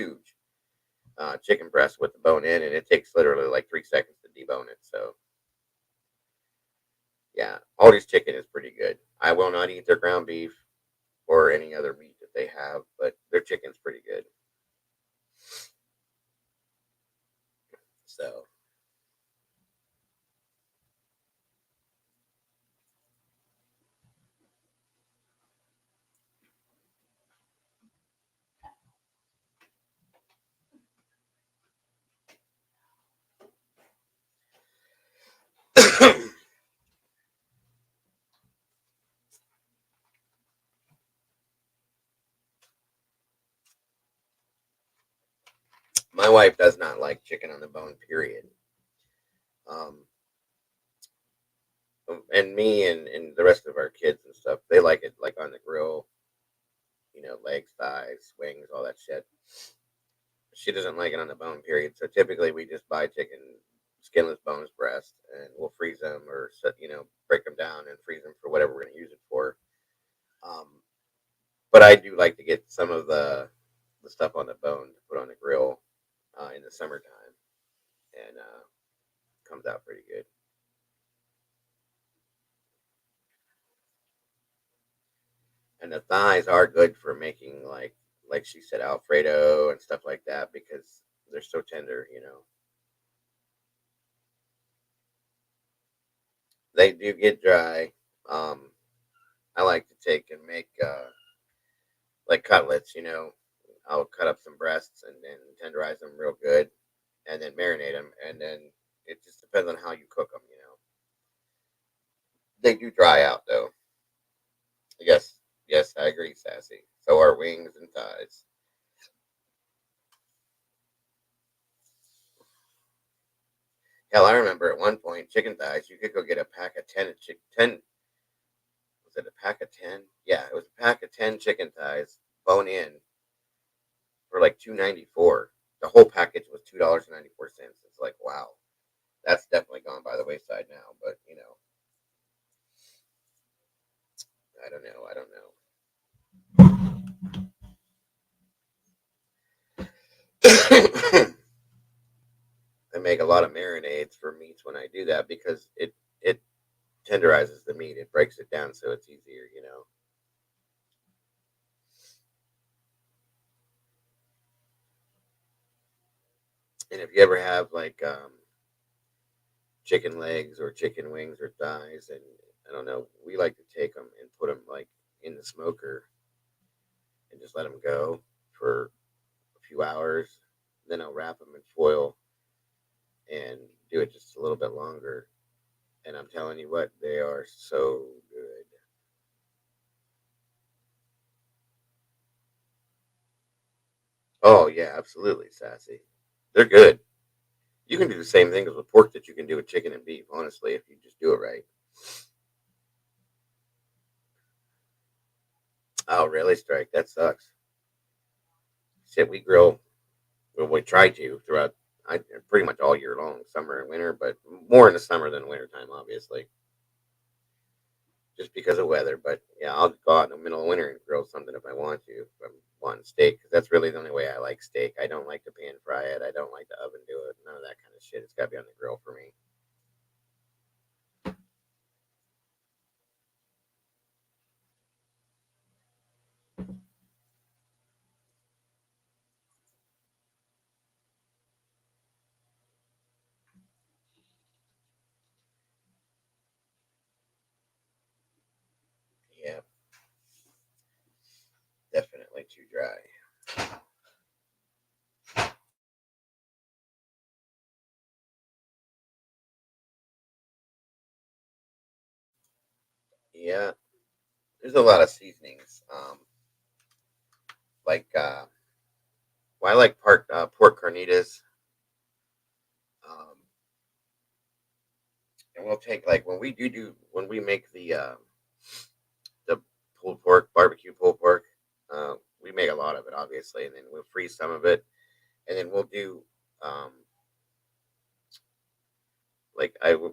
chicken breast with the bone in, and it takes literally like 3 seconds to debone it. So yeah, Aldi's chicken is pretty good. I will not eat their ground beef or any other meat that they have, but their chicken's pretty good. So my wife does not like chicken on the bone. Period. Um, and me and the rest of our kids and stuff, they like it like on the grill. You know, legs, thighs, wings, all that shit. She doesn't like it on the bone. Period. So typically we just buy chicken, skinless, boneless breast, and we'll freeze them or break them down and freeze them for whatever we're going to use it for. Um, but I do like to get some of the stuff on the bone to put on the grill in the summertime, and comes out pretty good. And the thighs are good for making like she said, Alfredo and stuff like that because they're so tender. You know, they do get dry. Um, I like to take and make like cutlets. You know, I'll cut up some breasts and then tenderize them real good, and then marinate them, and then it just depends on how you cook them. You know, they do dry out though. Yes, yes, I agree, Sassy. So are wings and thighs. Hell, I remember at one point chicken thighs. You could go get a pack of 10. Was it a pack of 10? Yeah, it was a pack of 10 chicken thighs, bone in, for like 2.94. The whole package was $2.94. It's like wow, that's definitely gone by the wayside now. But I don't know. I don't know. I make a lot of marinades for meats when I do that because it tenderizes the meat. It breaks it down so it's easier. You know. And if you ever have like chicken legs or chicken wings or thighs, and I don't know, we like to take them and put them like in the smoker and just let them go for a few hours. Then I'll wrap them in foil and do it just a little bit longer. And I'm telling you what, they are so good. Oh yeah, absolutely, Sassy. They're good. You can do the same thing as with pork that you can do with chicken and beef. Honestly, if you just do it right. Oh, really? Strike? That sucks. Shit, we grill. Well, we try to throughout pretty much all year long, summer and winter, but more in the summer than winter time, obviously, just because of weather. But yeah, I'll go out in the middle of winter and grill something if I want to. If I want steak, because that's really the only way I like steak. I don't like to pan fry it. I don't like to oven do it. None of that kind of shit. It's got to be on the grill for me. Yeah, definitely too dry. Yeah, there's a lot of seasonings. Like well, I like pork carnitas. Um, and we'll take like when we make the pulled pork, barbecue pulled pork. We make a lot of it, obviously, and then we'll freeze some of it, and then we'll do um,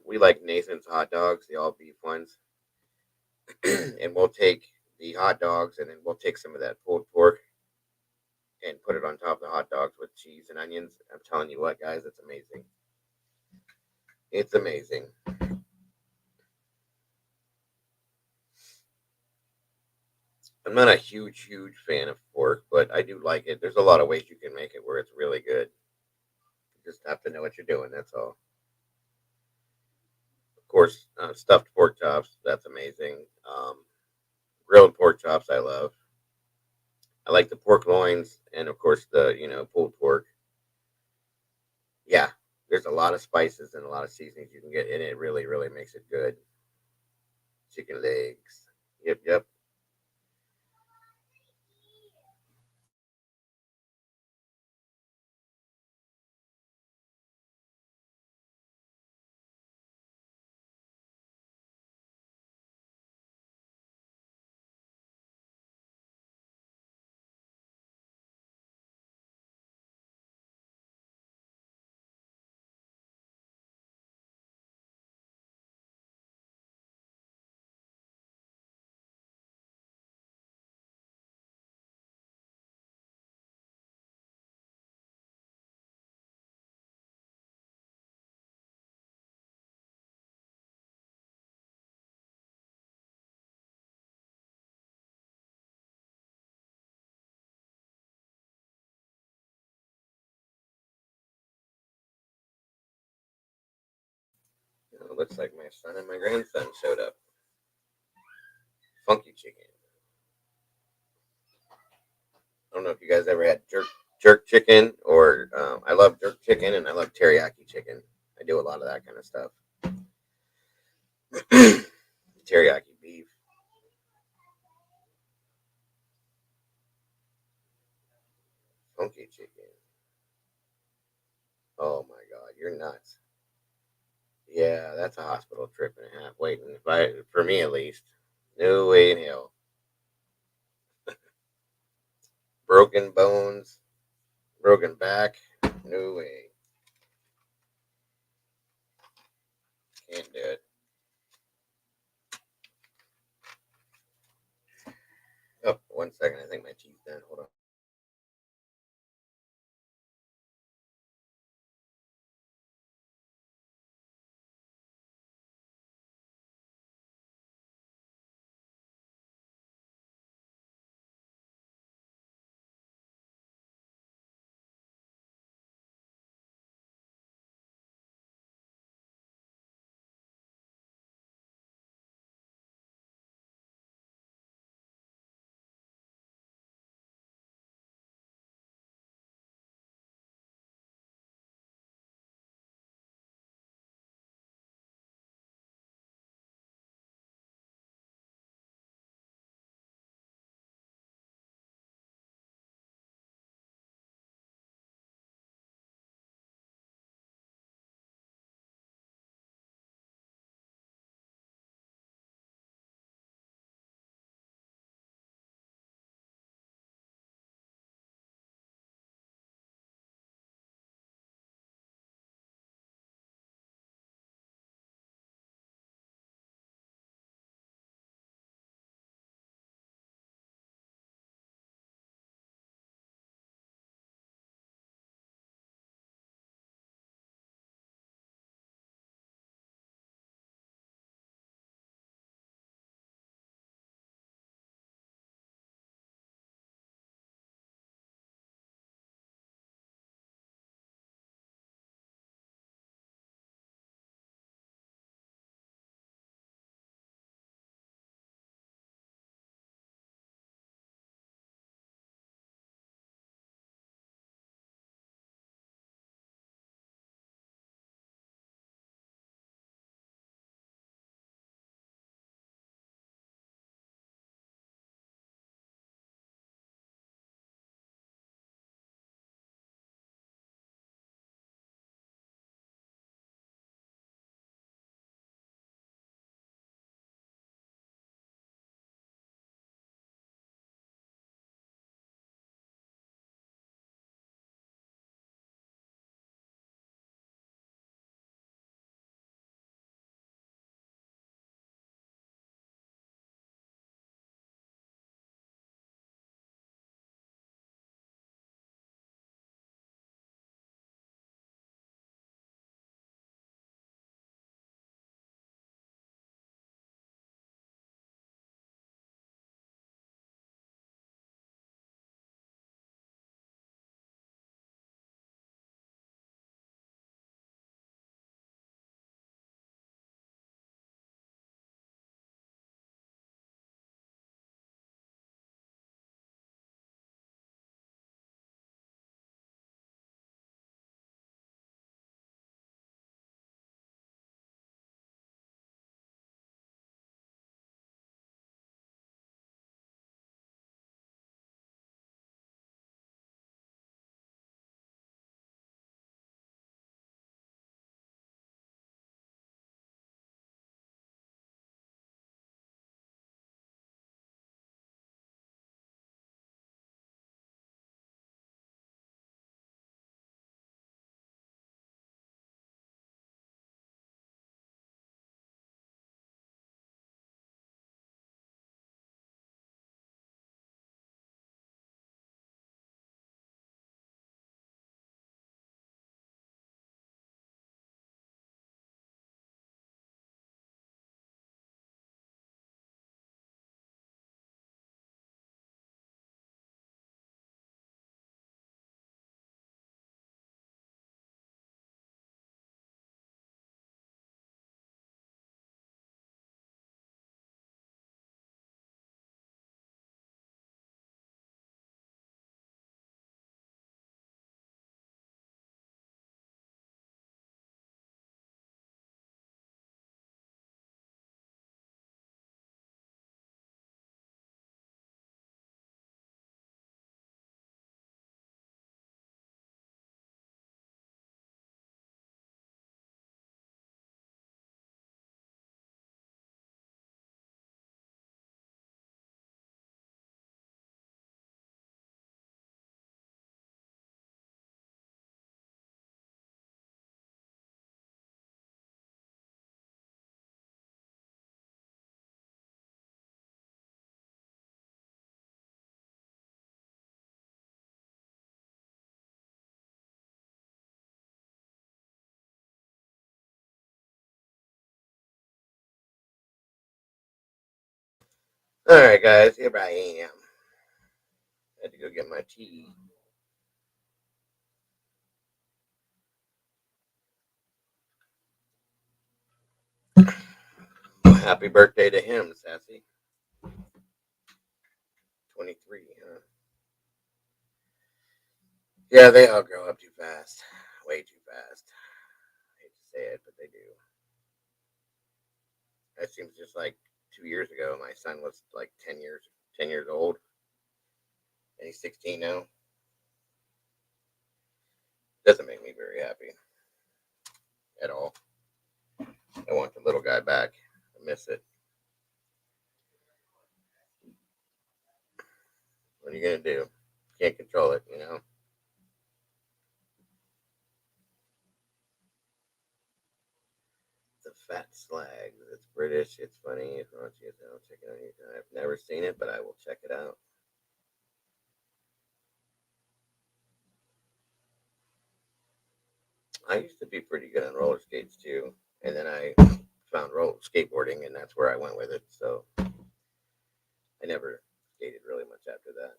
we like Nathan's hot dogs, the all beef ones, and we'll take the hot dogs, and then we'll take some of that pulled pork and put it on top of the hot dogs with cheese and onions. I'm telling you what, guys, it's amazing. It's amazing. I'm not a huge fan of pork, but I do like it. There's a lot of ways you can make it where it's really good. You just have to know what you're doing. That's all. Of course, stuffed pork chops. That's amazing. Grilled pork chops. I love. I like the pork loins, and of course the pulled pork. Yeah, there's a lot of spices and a lot of seasonings you can get, and it really makes it good. Chicken legs. Yep. It looks like my son and my grandson showed up. Funky chicken. I don't know if you guys ever had jerk chicken, or I love jerk chicken and I love teriyaki chicken. I do a lot of that kind of stuff. Teriyaki beef, funky chicken. Oh my god, you're nuts. Yeah, that's a hospital trip and a half waiting. If I, for me at least, no way in hell. Broken bones, broken back, no way. Can't do it. Oh, 1 second. I think my tea's done. Hold on. All right, guys, here I am. Had to go get my tea. Well, happy birthday to him, Sassy. 23, huh? Yeah, they all grow up too fast. Way too fast. I hate to say it, but they do. It seems just like 2 years ago, my son was like 10 years old, and he's 16 now. Doesn't make me very happy at all. I want the little guy back. I miss it. What are you gonna do? Can't control it, you know. The Fat Slag. It's British. It's funny. If you want to check it out. I've never seen it, but I will check it out. I used to be pretty good on roller skates too, and then I found roller skateboarding, and that's where I went with it. So I never skated really much after that.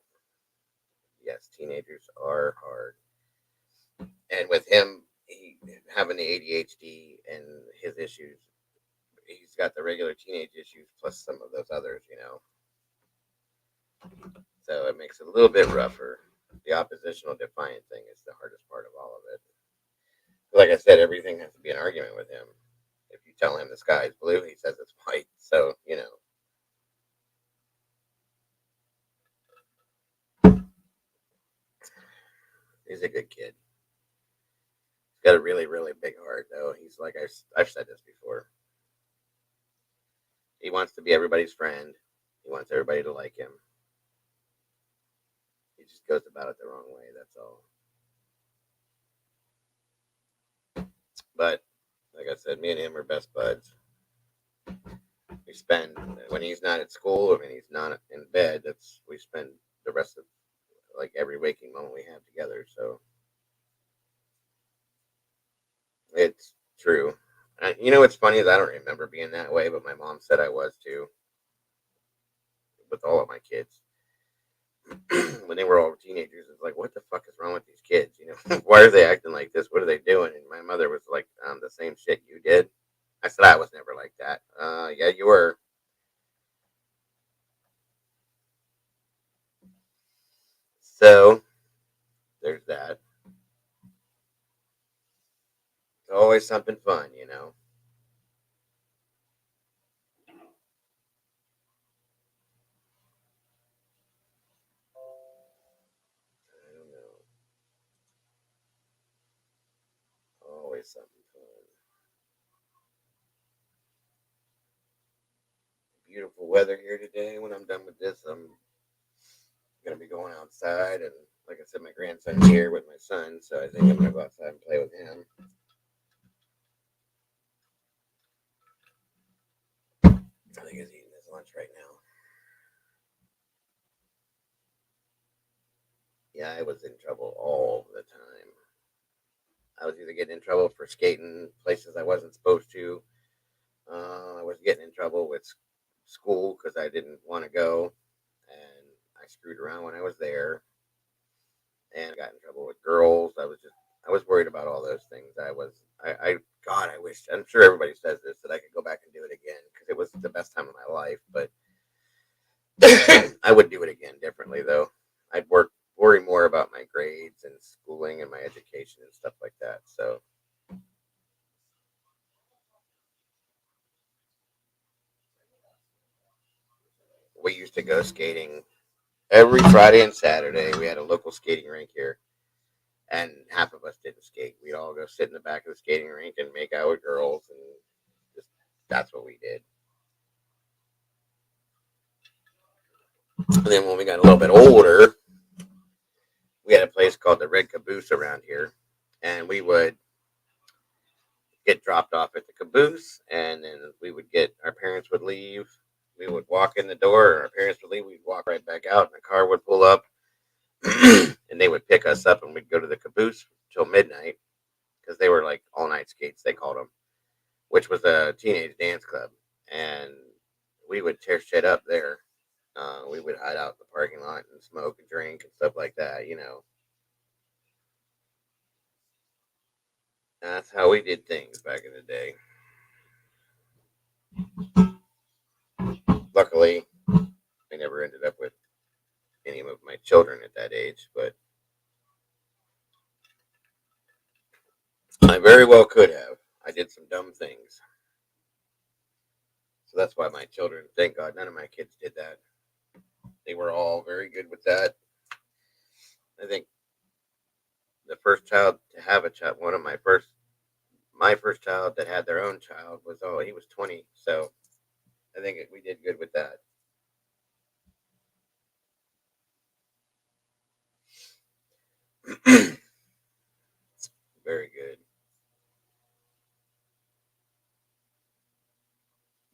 Yes, teenagers are hard, and with him, he having the ADHD and his issues, he's got the regular teenage issues plus some of those others, you know. So it makes it a little bit rougher. The oppositional defiant thing is the hardest part of all of it. Like I said, everything has to be an argument with him. If you tell him the sky is blue, he says it's white. So, you know, he's a good kid. He's got a really, really big heart, though. He's like, I've said this before. He wants to be everybody's friend. He wants everybody to like him. He just goes about it the wrong way. That's all. But like I said, me and him are best buds. We spend when he's not at school or when he's not in bed. That's we spend the rest of like every waking moment we have together. So it's true. You know what's funny is I don't remember being that way, but my mom said I was too with all of my kids. When they were all teenagers, it's like, what the fuck is wrong with these kids? You know, why are they acting like this? What are they doing? And my mother was like, the same shit you did. I said, I was never like that. Yeah, you were. So there's that. It's always something fun, you know. I don't know. Always something fun. Beautiful weather here today. When I'm done with this, I'm gonna be going outside, and like I said, my grandson's here with my son, so I think I'm gonna go outside and play with him. I think he's eating his lunch right now. Yeah, I was in trouble all the time. I was either getting in trouble for skating places I wasn't supposed to. I was getting in trouble with school because I didn't want to go, and I screwed around when I was there, and I got in trouble with girls. I was worried about all those things. God, I wish. I'm sure everybody says this that I could go back and do it again because it was the best time of my life. But I would do it again differently though. I'd worry more about my grades and schooling and my education and stuff like that. So we used to go skating every Friday and Saturday. We had a local skating rink here, and half of us didn't skate. We'd all go sit in the back of the skating rink and make out with girls, and just that's what we did. And then when we got a little bit older, we had a place called the Red Caboose around here, and we would get dropped off at the caboose, and then we would get our parents would leave. We would walk in the door, and our parents would leave. We'd walk right back out, and the car would pull up, and they would pick us up, and we'd go to the caboose till midnight because they were like all night skates. They called them, which was a teenage dance club, and we would tear shit up there. We would hide out in the parking lot and smoke and drink and stuff like that. That's how we did things back in the day. Luckily, I never ended up with any of my children at that age, but I very well could have. I did some dumb things. So that's why my children, thank God, none of my kids did that. They were all very good with that. I think the first child to have a child, one of my first child that had their own child was, he was 20. So I think we did good with that. Very good.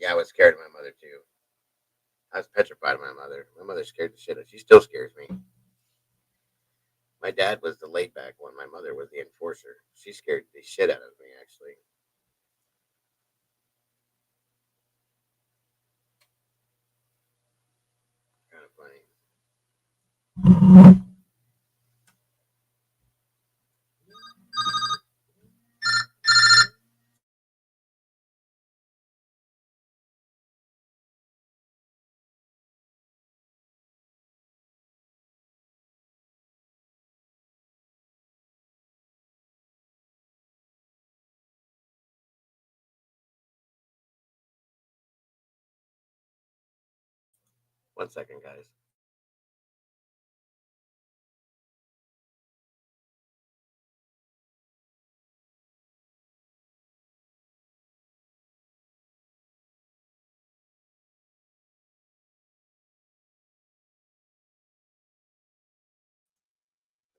Yeah, I was scared of my mother too. I was petrified of my mother. My mother scared the shit out. She still scares me. My dad was the laid back one. My mother was the enforcer. She scared the shit out of me, actually. Kind of funny. One second, guys.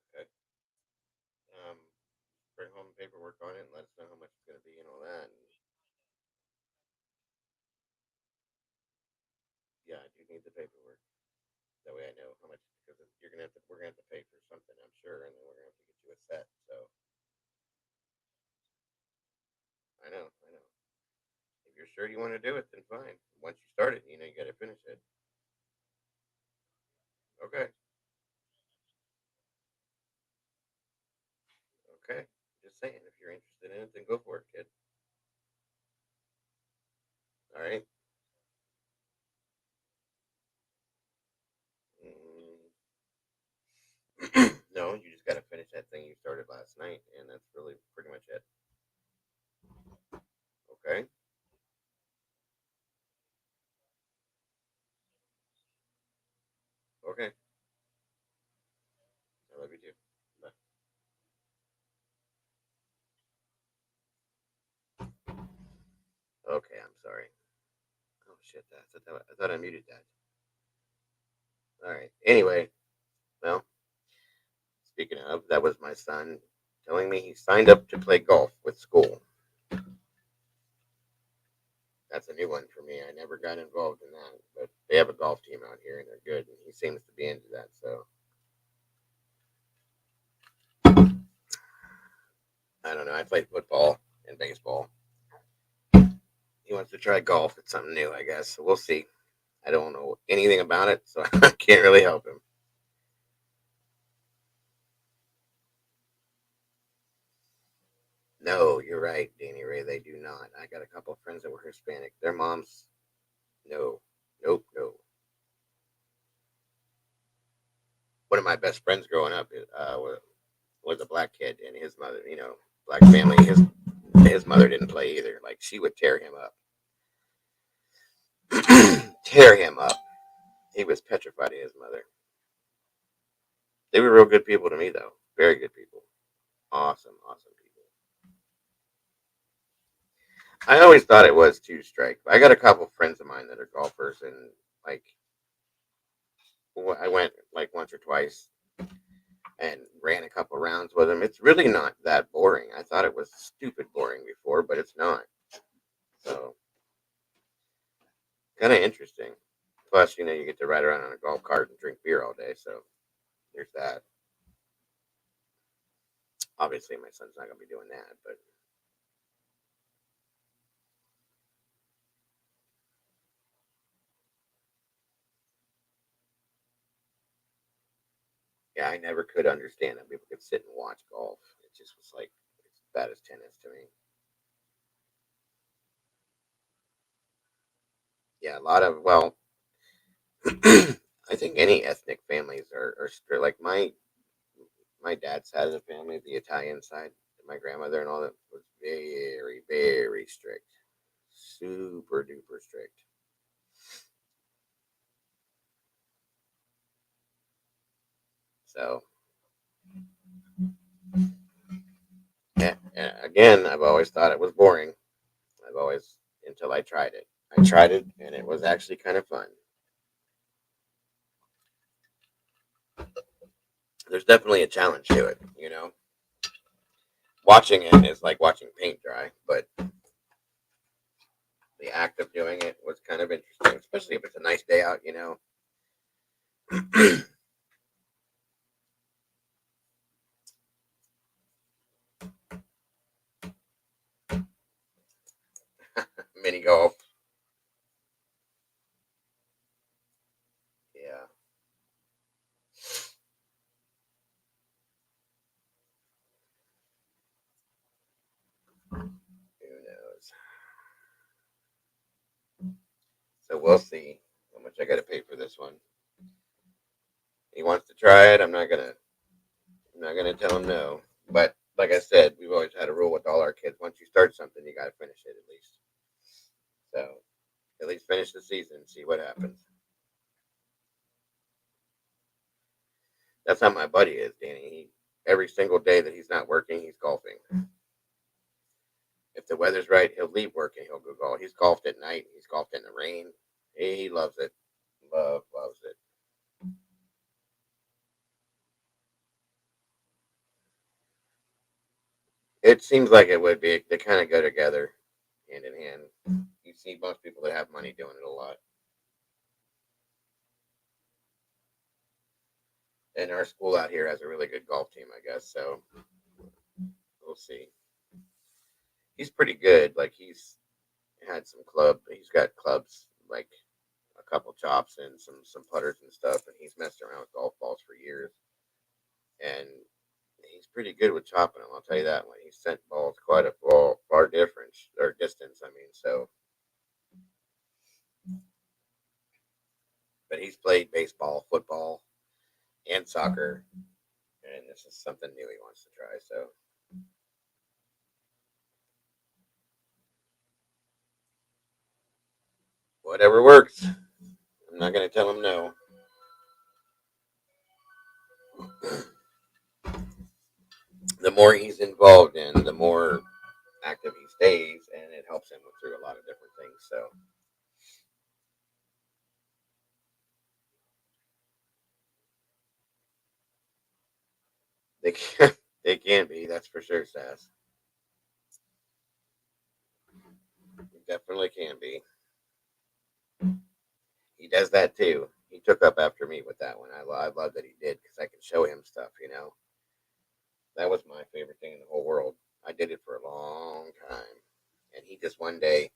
Okay. Um, bring home paperwork on it and let us know how much it's going to be and all that. And yeah, I do need the paperwork. That way I know how much, because we're gonna have to pay for something, I'm sure, and then we're gonna have to get you a set. So I know, I know. If you're sure you want to do it, then fine. Once you start it, you got to finish it. Okay, okay. Just saying, if you're interested in it, then go for it, kid. All right. No, you just got to finish that thing you started last night, and that's really pretty much it. Okay. Okay. I love you too. Bye. Okay, I'm sorry. Oh shit, I thought I muted that. All right. Anyway, well, speaking of, that was my son telling me he signed up to play golf with school. That's a new one for me. I never got involved in that, but they have a golf team out here and they're good, and he seems to be into that. So I don't know. I played football and baseball. He wants to try golf. It's something new, I guess. So we'll see. I don't know anything about it, so I can't really help him. No, you're right, Danny Ray. They do not. I got a couple of friends that were Hispanic. Their moms, no, nope, no. One of my best friends growing up was a black kid, and his mother, black family. His mother didn't play either. Like she would tear him up, tear him up. He was petrified of his mother. They were real good people to me, though. Very good people. Awesome, awesome people. I always thought it was two strike. I got a couple of friends of mine that are golfers, and like I went like once or twice and ran a couple rounds with them. It's really not that boring. I thought it was stupid boring before, but it's not. So kind of interesting. Plus, you get to ride around on a golf cart and drink beer all day. So there's that. Obviously, my son's not gonna be doing that, but Yeah, I never could understand how people could sit and watch golf. It just was like as bad as tennis to me. Yeah, a lot of I think any ethnic families are strict. Like my dad's side of the family, the Italian side, my grandmother and all that was very, very strict, super duper strict. So yeah, again, I've always thought it was boring. I've always until I tried it. I tried it, and it was actually kind of fun. There's definitely a challenge to it, you know. Watching it is like watching paint dry, but the act of doing it was kind of interesting, especially if it's a nice day out, you know. Mini golf, yeah. Who knows? So we'll see how much I got to pay for this one. He wants to try it. I'm not gonna tell him no. But like I said, we've always had a rule with all our kids: once you start something, you got to finish it at least. So at least finish the season and see what happens. That's how my buddy is, Danny. Every single day that he's not working, he's golfing. If the weather's right, he'll leave work and he'll go golf. He's golfed at night. He's golfed in the rain. He loves it. Loves it. It seems like it would be. They kind of go together, hand in hand. You see most people that have money doing it a lot. And our school out here has a really good golf team, I guess. So we'll see. He's pretty good. Like he's had some club. He's got clubs like a couple chops and some putters and stuff. And he's messed around with golf balls for years. And he's pretty good with chopping them. I'll tell you that one. He sent balls quite a far difference or distance. I mean, so but he's played baseball, football, and soccer, and this is something new he wants to try. So whatever works. I'm not going to tell him no. The more he's involved in, the more active he stays, and it helps him through a lot of different things. So they can, they can be. That's for sure, Sass. They definitely can be. He does that too. He took up after me with that one. I love that he did because I can show him stuff. You know, that was my favorite thing in the whole world. I did it for a long time, and he just one day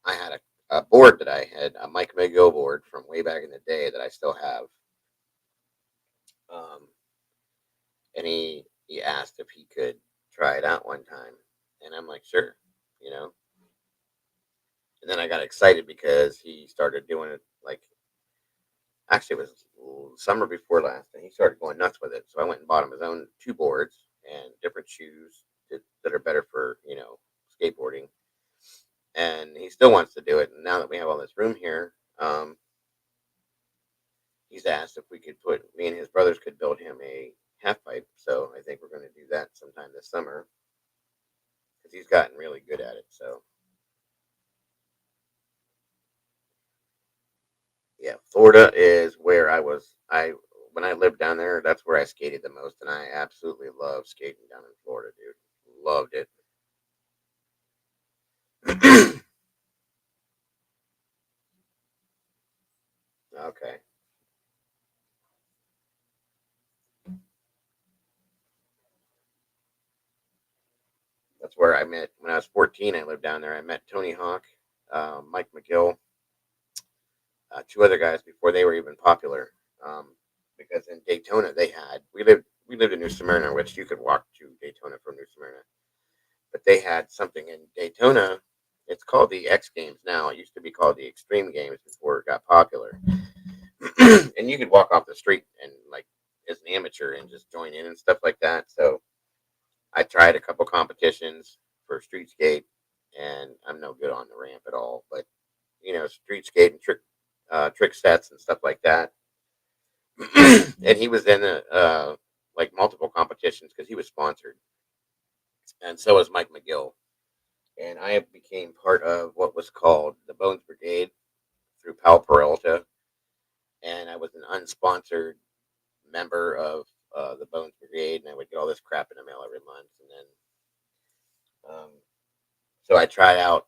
I had a board that I had a Mike McGill board from way back in the day that I still have. Um, and he asked if he could try it out one time, and I'm like, sure, you know. And then I got excited because he started doing it like actually it was summer before last, and he started going nuts with it. So I went and bought him his own two boards and different shoes that are better for skateboarding. And he still wants to do it. And now that we have all this room here, he's asked if we could put me and his brothers could build him a half pipe. So I think we're going to do that sometime this summer because he's gotten really good at it. So yeah, Florida is where I was. I when I lived down there, that's where I skated the most, and I absolutely love skating down in Florida, dude. Loved it. Okay, that's where I met when I was 14. I lived down there. I met Tony Hawk, Mike McGill, two other guys before they were even popular. Um, because in Daytona we lived in New Smyrna, which you could walk to Daytona from New Smyrna, but they had something in Daytona. It's called the X Games now. It used to be called the Extreme Games before it got popular. And you could walk off the street and like as an amateur and just join in and stuff like that. So I tried a couple competitions for street skate, and I'm no good on the ramp at all. But street skate and trick sets and stuff like that. And he was in like multiple competitions because he was sponsored, and so was Mike McGill. And I became part of what was called the Bones Brigade through Pal Peralta, and I was an unsponsored member of the Bones Brigade, and I would get all this crap in the mail every month. And then, so I tried out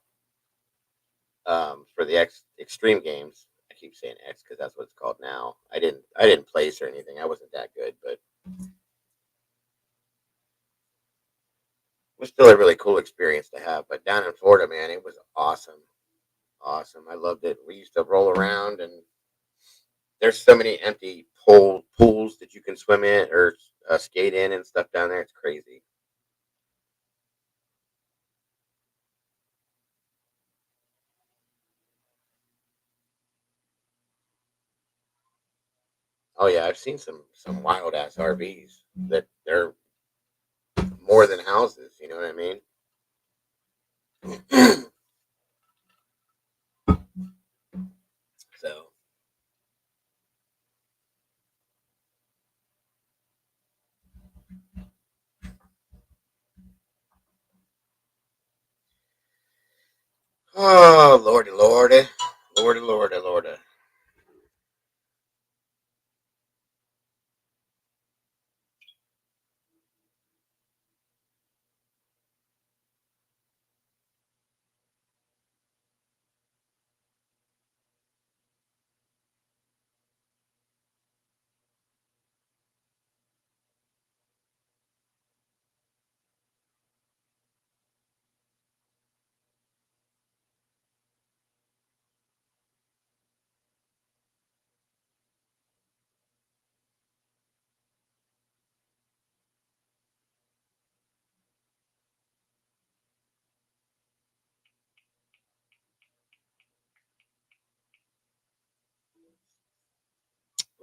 for the Extreme Games. I keep saying X because that's what it's called now. I didn't place or anything. I wasn't that good, but it was still a really cool experience to have. But down in Florida, man, it was awesome, awesome. I loved it. We used to roll around, and there's so many empty pools that you can swim in or skate in and stuff down there. It's crazy. Oh yeah, I've seen some wild ass RVs that they're more than houses. You know what I mean? So, oh lordy, lordy, lordy, lordy, lordy.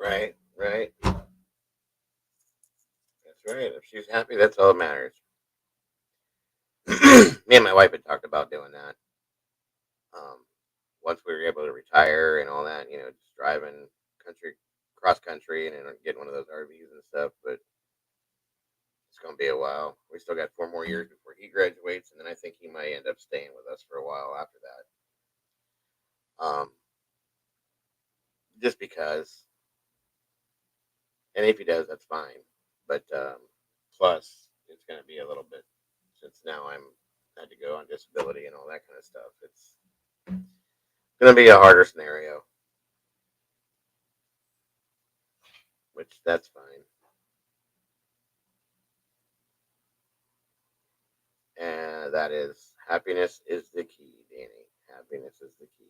Right, right. That's right. If she's happy, that's all that matters. Me and my wife had talked about doing that. Um, Once we were able to retire and all that, just driving country, cross country, and then getting one of those RVs and stuff. But it's gonna be a while. We still got 4 more years before he graduates, and then I think he might end up staying with us for a while after that. Just because, and if he does, that's fine. But plus, it's gonna be a little bit since now I'm had to go on disability and all that kind of stuff. It's gonna be a harder scenario, which that's fine. And that is happiness is the key, Danny. Happiness is the key.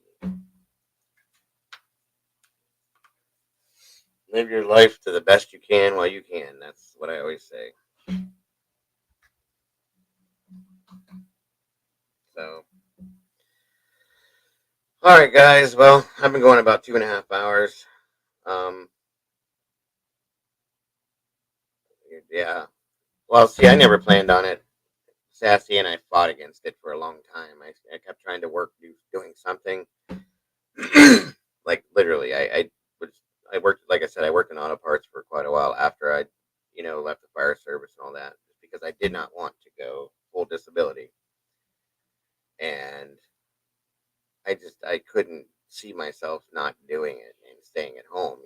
Live your life to the best you can while you can. That's what I always say. So, all right, guys. Well, I've been going about 2.5 hours. Um, yeah. Well, see, I never planned on it. Sassy and I fought against it for a long time. I kept trying to doing something. Like literally, was I worked like I said, I worked in auto parts for quite a while after I, left the fire service and all that, just because I did not want to go full disability, and I couldn't see myself not doing it and staying at home.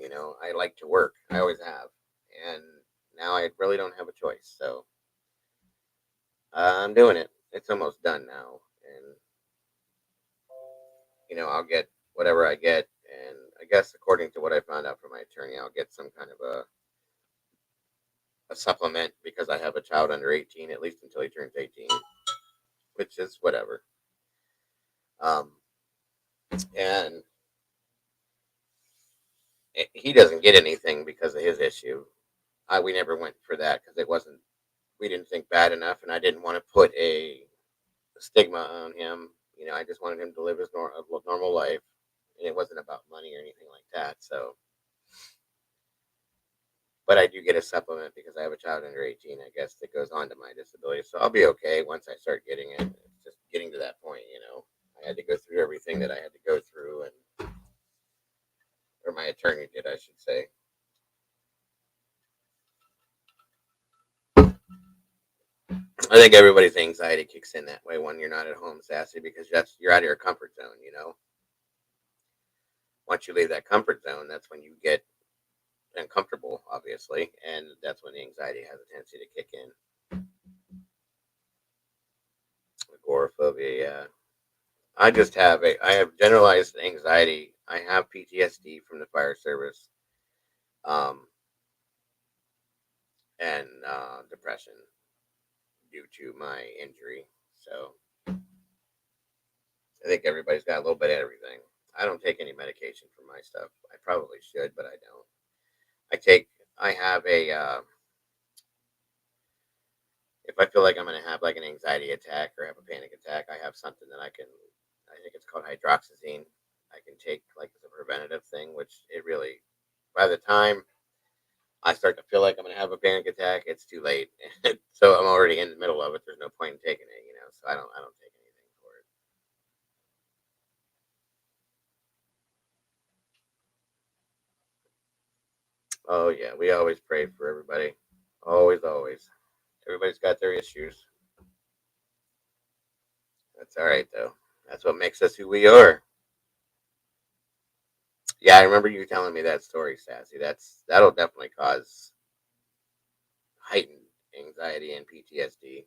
I like to work. I always have, and now I really don't have a choice. So I'm doing it. It's almost done now, and I'll get whatever I get, and I guess according to what I found out from my attorney, I'll get some kind of a supplement because I have a child under 18, at least until he turns 18, which is whatever. Um, and he doesn't get anything because of his issue. We never went for that because it wasn't. We didn't think bad enough, and I didn't want to put a stigma on him. I just wanted him to live his normal life, and it wasn't about money or anything like that. So, but I do get a supplement because I have a child under 18. I guess that goes on to my disability, so I'll be okay once I start getting it. It's just getting to that point. I had to go through everything that I had to go through, and or my attorney did, I should say. I think everybody's anxiety kicks in that way when you're not at home, Sassy, because you're out of your comfort zone. Once you leave that comfort zone, that's when you get uncomfortable, obviously, and that's when the anxiety has a tendency to kick in. Agoraphobia, yeah. I have generalized anxiety. I have PTSD from the fire service, um, and depression due to my injury. So I think everybody's got a little bit of everything. I don't take any medication for my stuff. I probably should, but I don't. I take. I have a. If I feel like I'm going to have like an anxiety attack or have a panic attack, I have something that I can. I think it's called hydroxyzine. I can take like as a preventative thing, which it really. By the time I start to feel like I'm going to have a panic attack, it's too late. So I'm already in the middle of it. There's no point in taking it. So I don't take anything for it. Oh yeah, we always pray for everybody. Always, always. Everybody's got their issues. That's all right though. That's what makes us who we are. Yeah, I remember you telling me that story, Sassy. That'll definitely cause heightened anxiety and PTSD,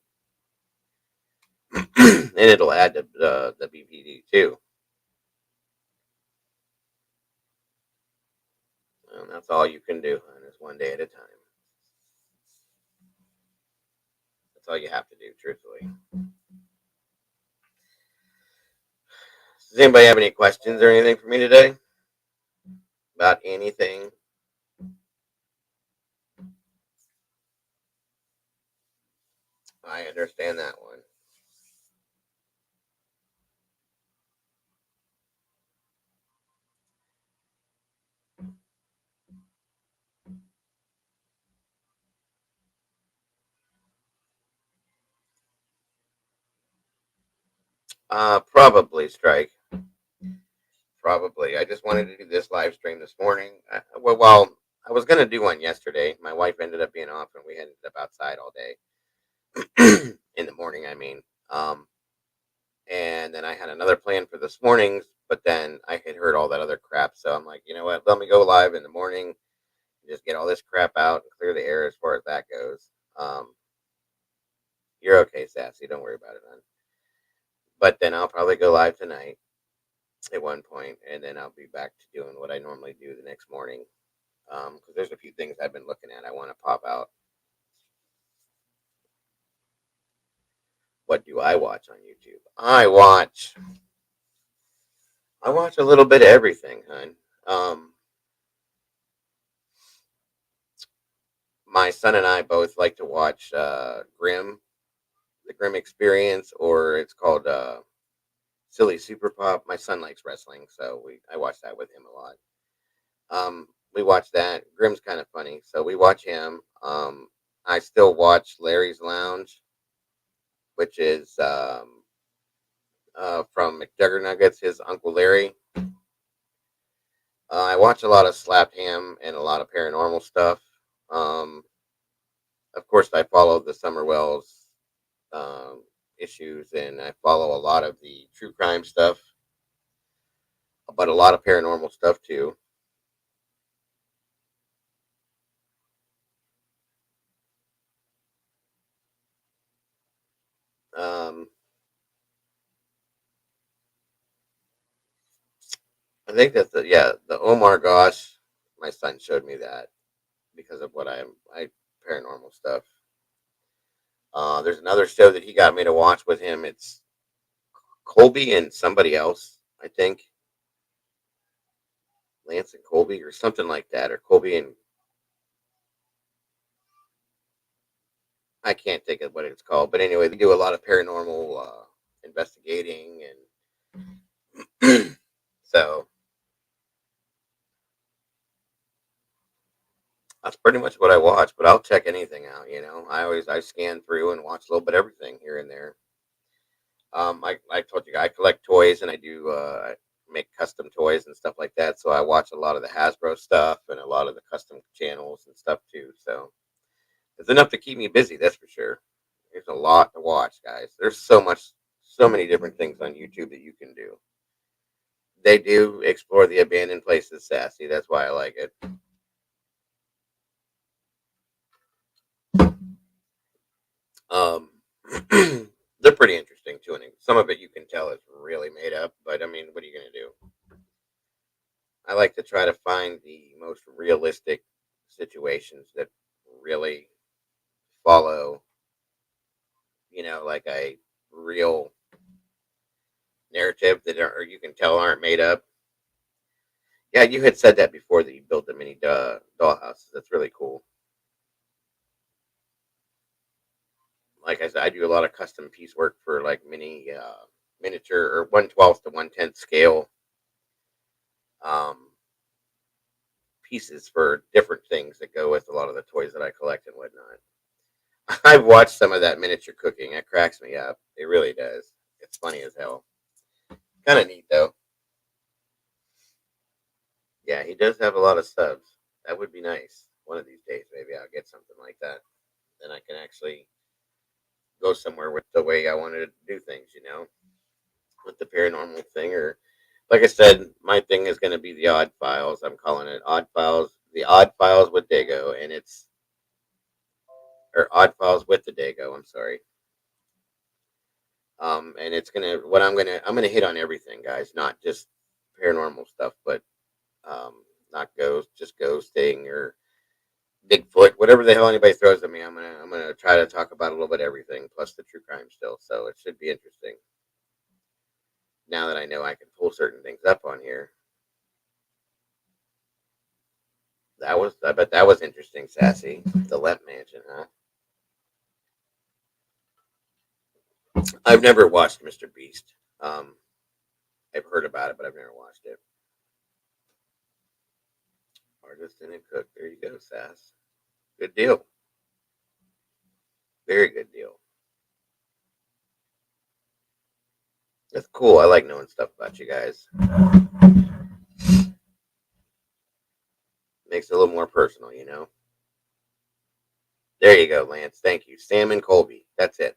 and it'll add to the BPD too. And that's all you can do, and it's one day at a time. That's all you have to do, truthfully. Does anybody have any questions or anything for me today about anything? I understand that one. Probably strike. Probably. I just wanted to do this live stream this morning. Well, I was gonna do one yesterday. My wife ended up being off, and we ended up outside all day in the morning. I mean, um, and then I had another plan for this morning, but then I had heard all that other crap. So I'm like, you know what? Let me go live in the morning, and just get all this crap out and clear the air as far as that goes. You're okay, Sassy. Don't worry about it, man. But then I'll probably go live tonight at one point, and then I'll be back to doing what I normally do the next morning. Because there's a few things I've been looking at. I want to pop out. What do I watch on YouTube? I watch a little bit of everything, hun. My son and I both like to watch Grimm, the Grimm Experience, or it's called Silly Super Pop. My son likes wrestling, so I watch that with him a lot. We watch that. Grimm's kind of funny, so we watch him. I still watch Larry's Lounge, which is from McJuggernuggets, his Uncle Larry. I watch a lot of Slap Ham and a lot of paranormal stuff. Um, of course, I follow the Summerwells um, issues, and I follow a lot of the true crime stuff, but a lot of paranormal stuff too. Um, I think that's the Omar Gosh. My son showed me that because of what I paranormal stuff. There's another show that he got me to watch with him. It's Colby and somebody else, I think. Lance and Colby or something like that, or Colby and I can't think of what it's called. But anyway, they do a lot of paranormal investigating, and so that's pretty much what I watch. But I'll check anything out. I scan through and watch a little bit of everything here and there. I told you I collect toys and I do I make custom toys and stuff like that. So I watch a lot of the Hasbro stuff and a lot of the custom channels and stuff too. So it's enough to keep me busy, that's for sure. There's a lot to watch, guys. There's so many different things on YouTube that you can do. They do explore the abandoned places, sassy. That's why I like it. Um, they're pretty interesting too, and some of it you can tell is really made up. But I mean, what are you gonna do? I like to try to find the most realistic situations that really follow, like a real narrative that or you can tell aren't made up. Yeah, you had said that before that you built the mini dollhouses. That's really cool. Like I said, I do a lot of custom piece work for like mini miniature or 1/12 to 1/10 scale um, pieces for different things that go with a lot of the toys that I collect and whatnot. I've watched some of that miniature cooking. It cracks me up. It really does. It's funny as hell. Kind of neat though. Yeah, he does have a lot of subs. That would be nice. One of these days, maybe I'll get something like that. Then I can actually go somewhere with the way I wanted to do things. With the paranormal thing, or like I said, my thing is going to be the Odd Files. I'm calling it Odd Files, the Odd Files with Dago, and it's or Odd Files with the Dago. I'm sorry. And it's gonna what I'm gonna hit on everything, guys, not just paranormal stuff, but not just ghosting or Bigfoot, whatever the hell anybody throws at me. I'm gonna try to talk about a little bit of everything, plus the true crime still. So it should be interesting. Now that I know I can pull certain things up on here, I bet that was interesting, sassy. The Lemp Mansion, huh? I've never watched Mr. Beast. Um, I've heard about it, but I've never watched it. Artist and a cook. There you go, Sass. Good deal. Very good deal. That's cool. I like knowing stuff about you guys. Makes it a little more personal. There you go, Lance. Thank you. Sam and Colby. That's it.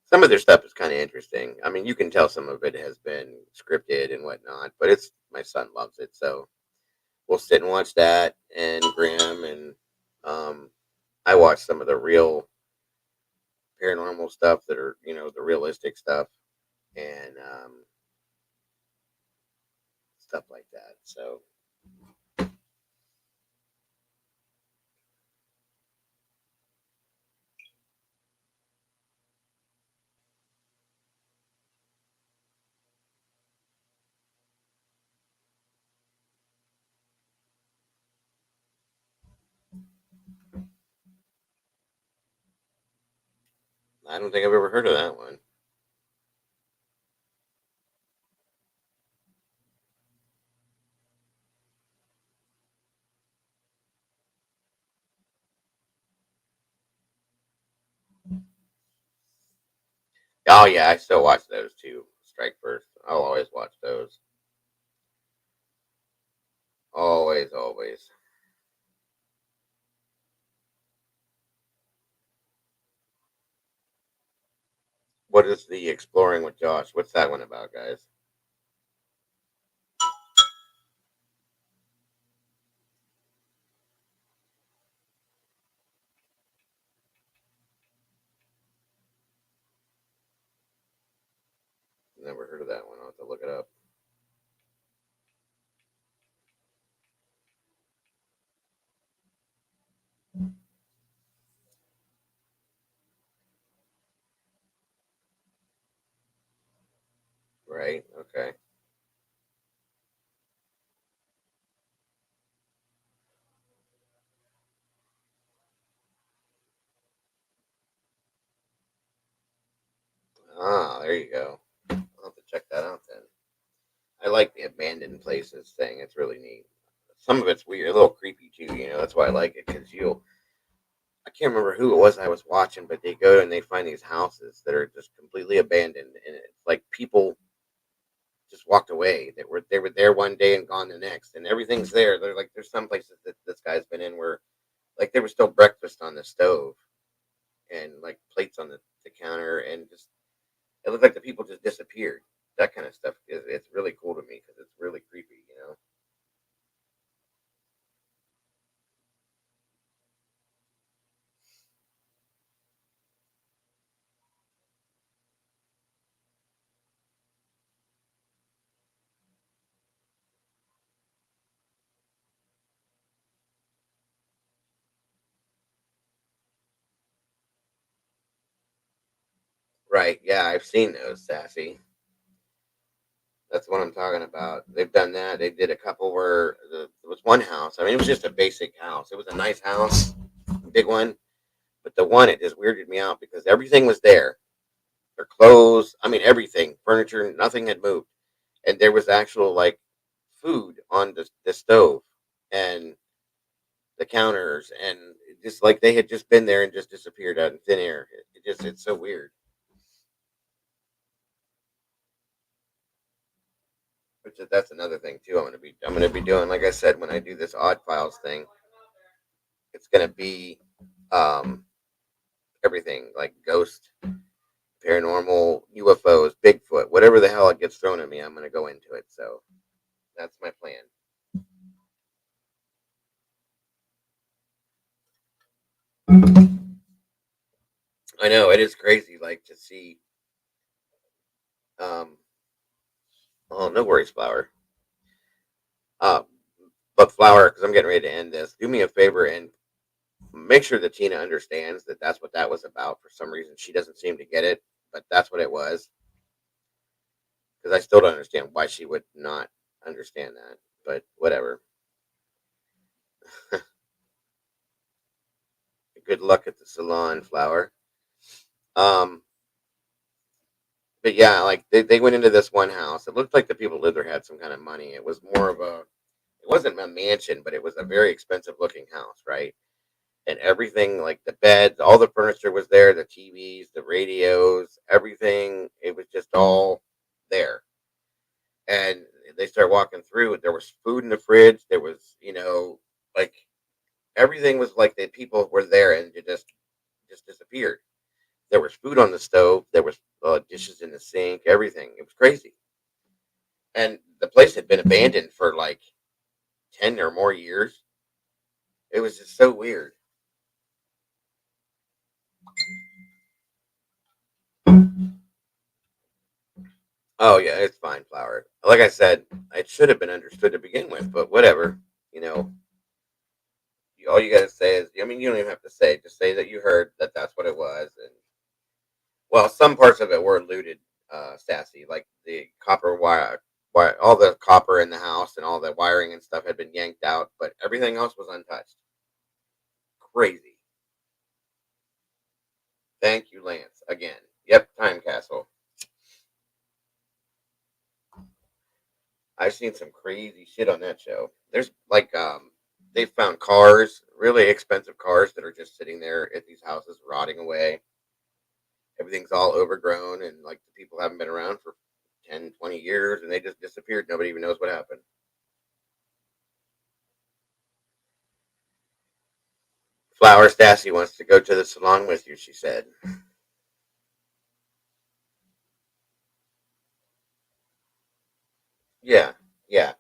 Some of their stuff is kind of interesting. I mean, you can tell some of it has been scripted and whatnot, but it's my son loves it, so we'll sit and watch that and Grimm and um, I watch some of the real paranormal stuff that are the realistic stuff and stuff like that. So I don't think I've ever heard of that one. Oh yeah, I still watch those too. Strike First. I'll always watch those. Always, always. What is the Exploring with Josh? What's that one about, guys? Never heard of that one. I'll have to look it up. Right? Okay. Ah, there you go. I'll have to check that out then. I like the abandoned places thing. It's really neat. Some of it's weird, a little creepy too. That's why I like it because you'll. I can't remember who it was I was watching, but they go and they find these houses that are just completely abandoned, and it's like people just walked away. They were there one day and gone the next, and everything's there. They're like, there's some places that this guy's been in where like there was still breakfast on the stove and like plates on the counter, and just it looked like the people just disappeared. That kind of stuff is it's really cool to me because it's really creepy. Right? Yeah, I've seen those, Sassy. That's what I'm talking about. They've done that. They did a couple where there was one house. I mean, it was just a basic house. It was a nice house, a big one. But the one, it just weirded me out because everything was there. Their clothes, I mean, everything, furniture, nothing had moved. And there was actual, like, food on the stove and the counters. And just like they had just been there and just disappeared out in thin air. It's so weird. That's another thing, too. I'm going to be doing, like I said, when I do this Odd Files thing, it's going to be um, everything like ghost, paranormal, UFOs, Bigfoot, whatever the hell it gets thrown at me, I'm going to go into it. So that's my plan. I know it is crazy, like to see. Um, oh, no worries, Flower. Uh, but Flower, because I'm getting ready to end this, do me a favor and make sure that Tina understands that that's what that was about. For some reason, she doesn't seem to get it, but that's what it was. Because I still don't understand why she would not understand that. But whatever. Good luck at the salon, Flower. Um, but yeah, like they went into this one house. It looked like the people who lived there had some kind of money. It was more of a, it wasn't a mansion, but it was a very expensive looking house, right? And everything, like the beds, all the furniture was there, the TVs, the radios, everything. It was just all there. And they started walking through. There was food in the fridge. There was, like everything was like the people were there and it just disappeared. There was food on the stove. There was dishes in the sink. Everything. It was crazy. And the place had been abandoned for like 10 or more years. It was just so weird. Oh yeah, it's fine, Flower. Like I said, it should have been understood to begin with, but whatever. You know, all you gotta say is, I mean, you don't even have to say. Just say that you heard that that's what it was, and well, some parts of it were looted, Sassy, like the copper wire, all the copper in the house and all the wiring and stuff had been yanked out, but everything else was untouched. Crazy. Thank you, Lance. Again. Yep, Time Castle. I've seen some crazy shit on that show. There's like they found cars, really expensive cars that are just sitting there at these houses rotting away. Everything's all overgrown and like the people haven't been around for 10, 20 years and they just disappeared. Nobody even knows what happened. Flower Stassi wants to go to the salon with you, she said. Yeah, yeah,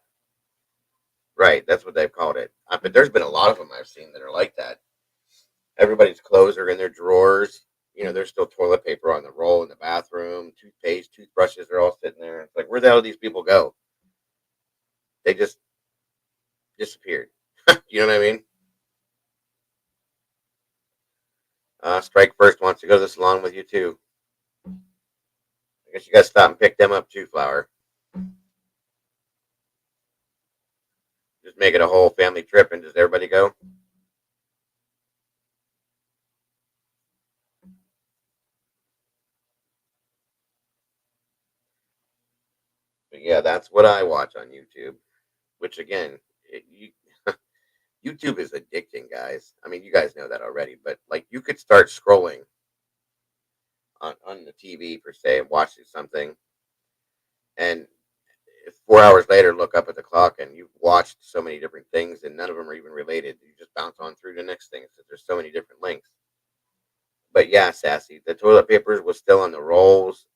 right. That's what they've called it. But there's been a lot of them I've seen that are like that. Everybody's clothes are in their drawers. There's still toilet paper on the roll in the bathroom, toothpaste, toothbrushes are all sitting there. It's like, where the hell do these people go? They just disappeared. You know what I mean? Strike First wants to go to the salon with you too. I guess you got to stop and pick them up too, Flower. Just make it a whole family trip and just everybody go. Yeah, that's what I watch on YouTube. Which again, YouTube is addicting, guys. I mean, you guys know that already, but like you could start scrolling on the TV per se and watching something, and 4 hours later, look up at the clock and you've watched so many different things, and none of them are even related. You just bounce on through the next thing because there's so many different links. But yeah, Sassy, the toilet papers was still on the rolls.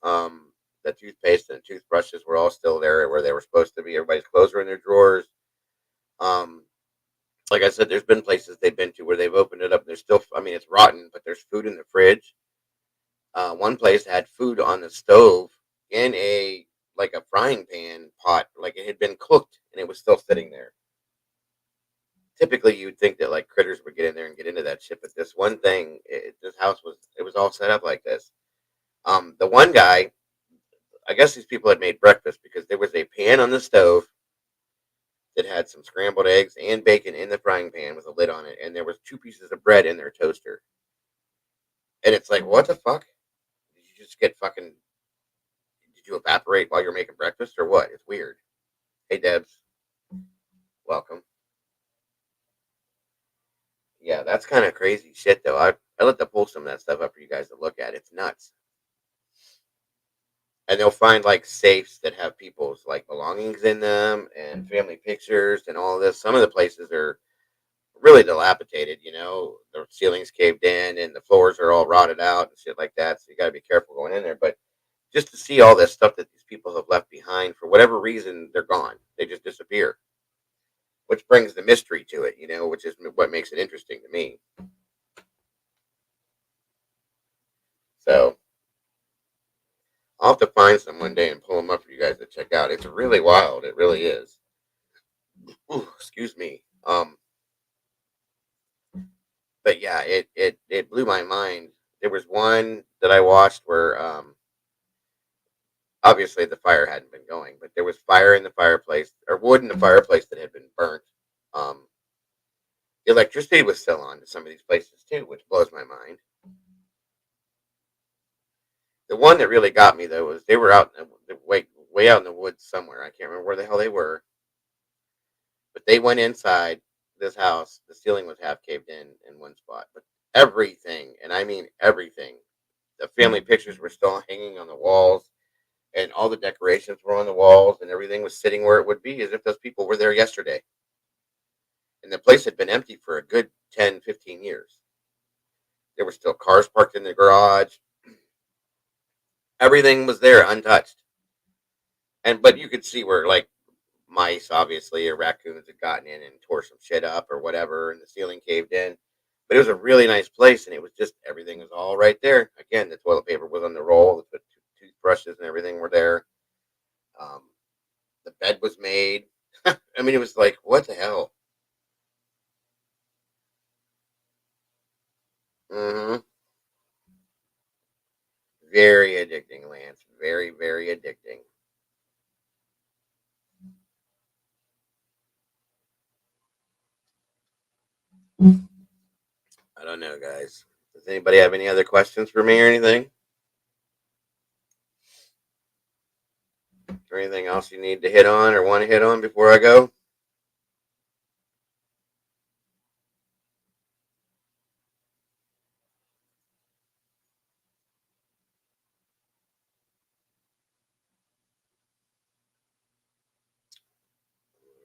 The toothpaste and the toothbrushes were all still there where they were supposed to be. Everybody's clothes were in their drawers. Um, like I said, there's been places they've been to where they've opened it up. There's still, I mean, it's rotten, but there's food in the fridge. One place had food on the stove in a like a frying pan pot, like it had been cooked, and it was still sitting there. Typically, you'd think that like critters would get in there and get into that shit, but this one thing, this house was it was all set up like this. The one guy, I guess these people had made breakfast because there was a pan on the stove that had some scrambled eggs and bacon in the frying pan with a lid on it, and there was two pieces of bread in their toaster. And it's like, what the fuck? Did you just get fucking? Did you evaporate while you're making breakfast or what? It's weird. Hey, Debs, welcome. Yeah, that's kind of crazy shit, though. I let them pull some of that stuff up for you guys to look at. It's nuts. And they'll find like safes that have people's like belongings in them and family pictures and all this. Some of the places are really dilapidated. The ceilings caved in and the floors are all rotted out and shit like that. So you got to be careful going in there. But just to see all this stuff that these people have left behind, for whatever reason, they're gone. They just disappear, which brings the mystery to it. Which is what makes it interesting to me. So I'll have to find some one day and pull them up for you guys to check out. It's really wild. It really is. Ooh, excuse me. But yeah, it blew my mind. There was one that I watched where obviously the fire hadn't been going, but there was fire in the fireplace or wood in the fireplace that had been burnt. Um, Electricity was still on to some of these places too, which blows my mind. The one that really got me though was they were out in way out in the woods somewhere. I can't remember where the hell they were, but they went inside this house. The ceiling was half caved in one spot, but everything, and I mean everything, the family pictures were still hanging on the walls, and all the decorations were on the walls, and everything was sitting where it would be as if those people were there yesterday. And the place had been empty for a good 10, 15 years. There were still cars parked in the garage. Everything was there untouched. But you could see where like mice, obviously, or raccoons had gotten in and tore some shit up or whatever, and the ceiling caved in. But it was a really nice place, and it was just everything was all right there. Again, the toilet paper was on the roll, the toothbrushes and everything were there. Um, the bed was made. I mean, it was like, what the hell? Hmm. Very addicting, Lance. Very, very addicting. I don't know, guys. Does anybody have any other questions for me or anything? Or anything else you need to hit on or want to hit on before I go?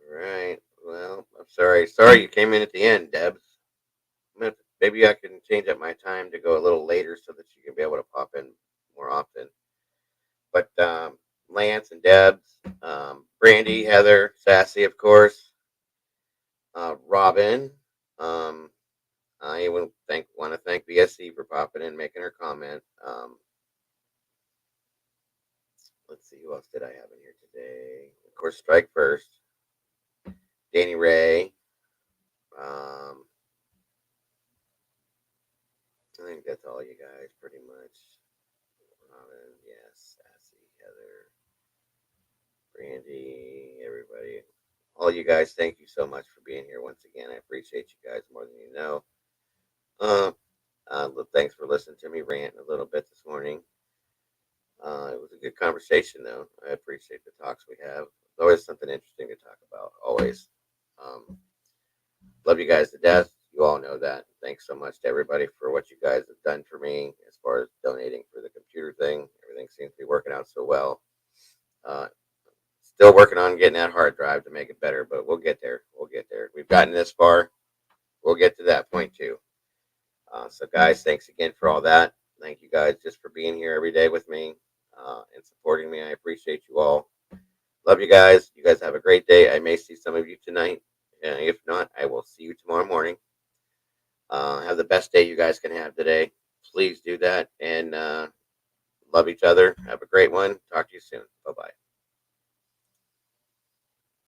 All right. Well, I'm sorry. Sorry you came in at the end, Debs. Maybe I can change up my time to go a little later so that you can be able to pop in more often. But Lance and Debs, Brandy, Heather, Sassy, of course, Robin. Um, I want to thank BSC for popping in, making her comment. Let's see, who else did I have in here today? Of course, Strike First, Danny Ray. Um, I think that's all you guys, pretty much. Robin, yes, Sassy, Heather, Brandy, everybody. All you guys, thank you so much for being here once again. I appreciate you guys more than you know. Uh, thanks for listening to me rant a little bit this morning. It was a good conversation, though. I appreciate the talks we have. It's always something interesting to talk about. Always. Um, Love you guys to death. You all know that. Thanks so much to everybody for what you guys have done for me as far as donating for the computer thing. Everything seems to be working out so well. Uh, Still working on getting that hard drive to make it better, but we'll get there. We'll get there. We've gotten this far. We'll get to that point too. So, guys, thanks again for all that. Thank you guys just for being here every day with me and supporting me. I appreciate you all. Love you guys. You guys have a great day. I may see some of you tonight. If not, I will see you tomorrow morning. Have the best day you guys can have today. Please do that and love each other. Have a great one. Talk to you soon. Bye bye.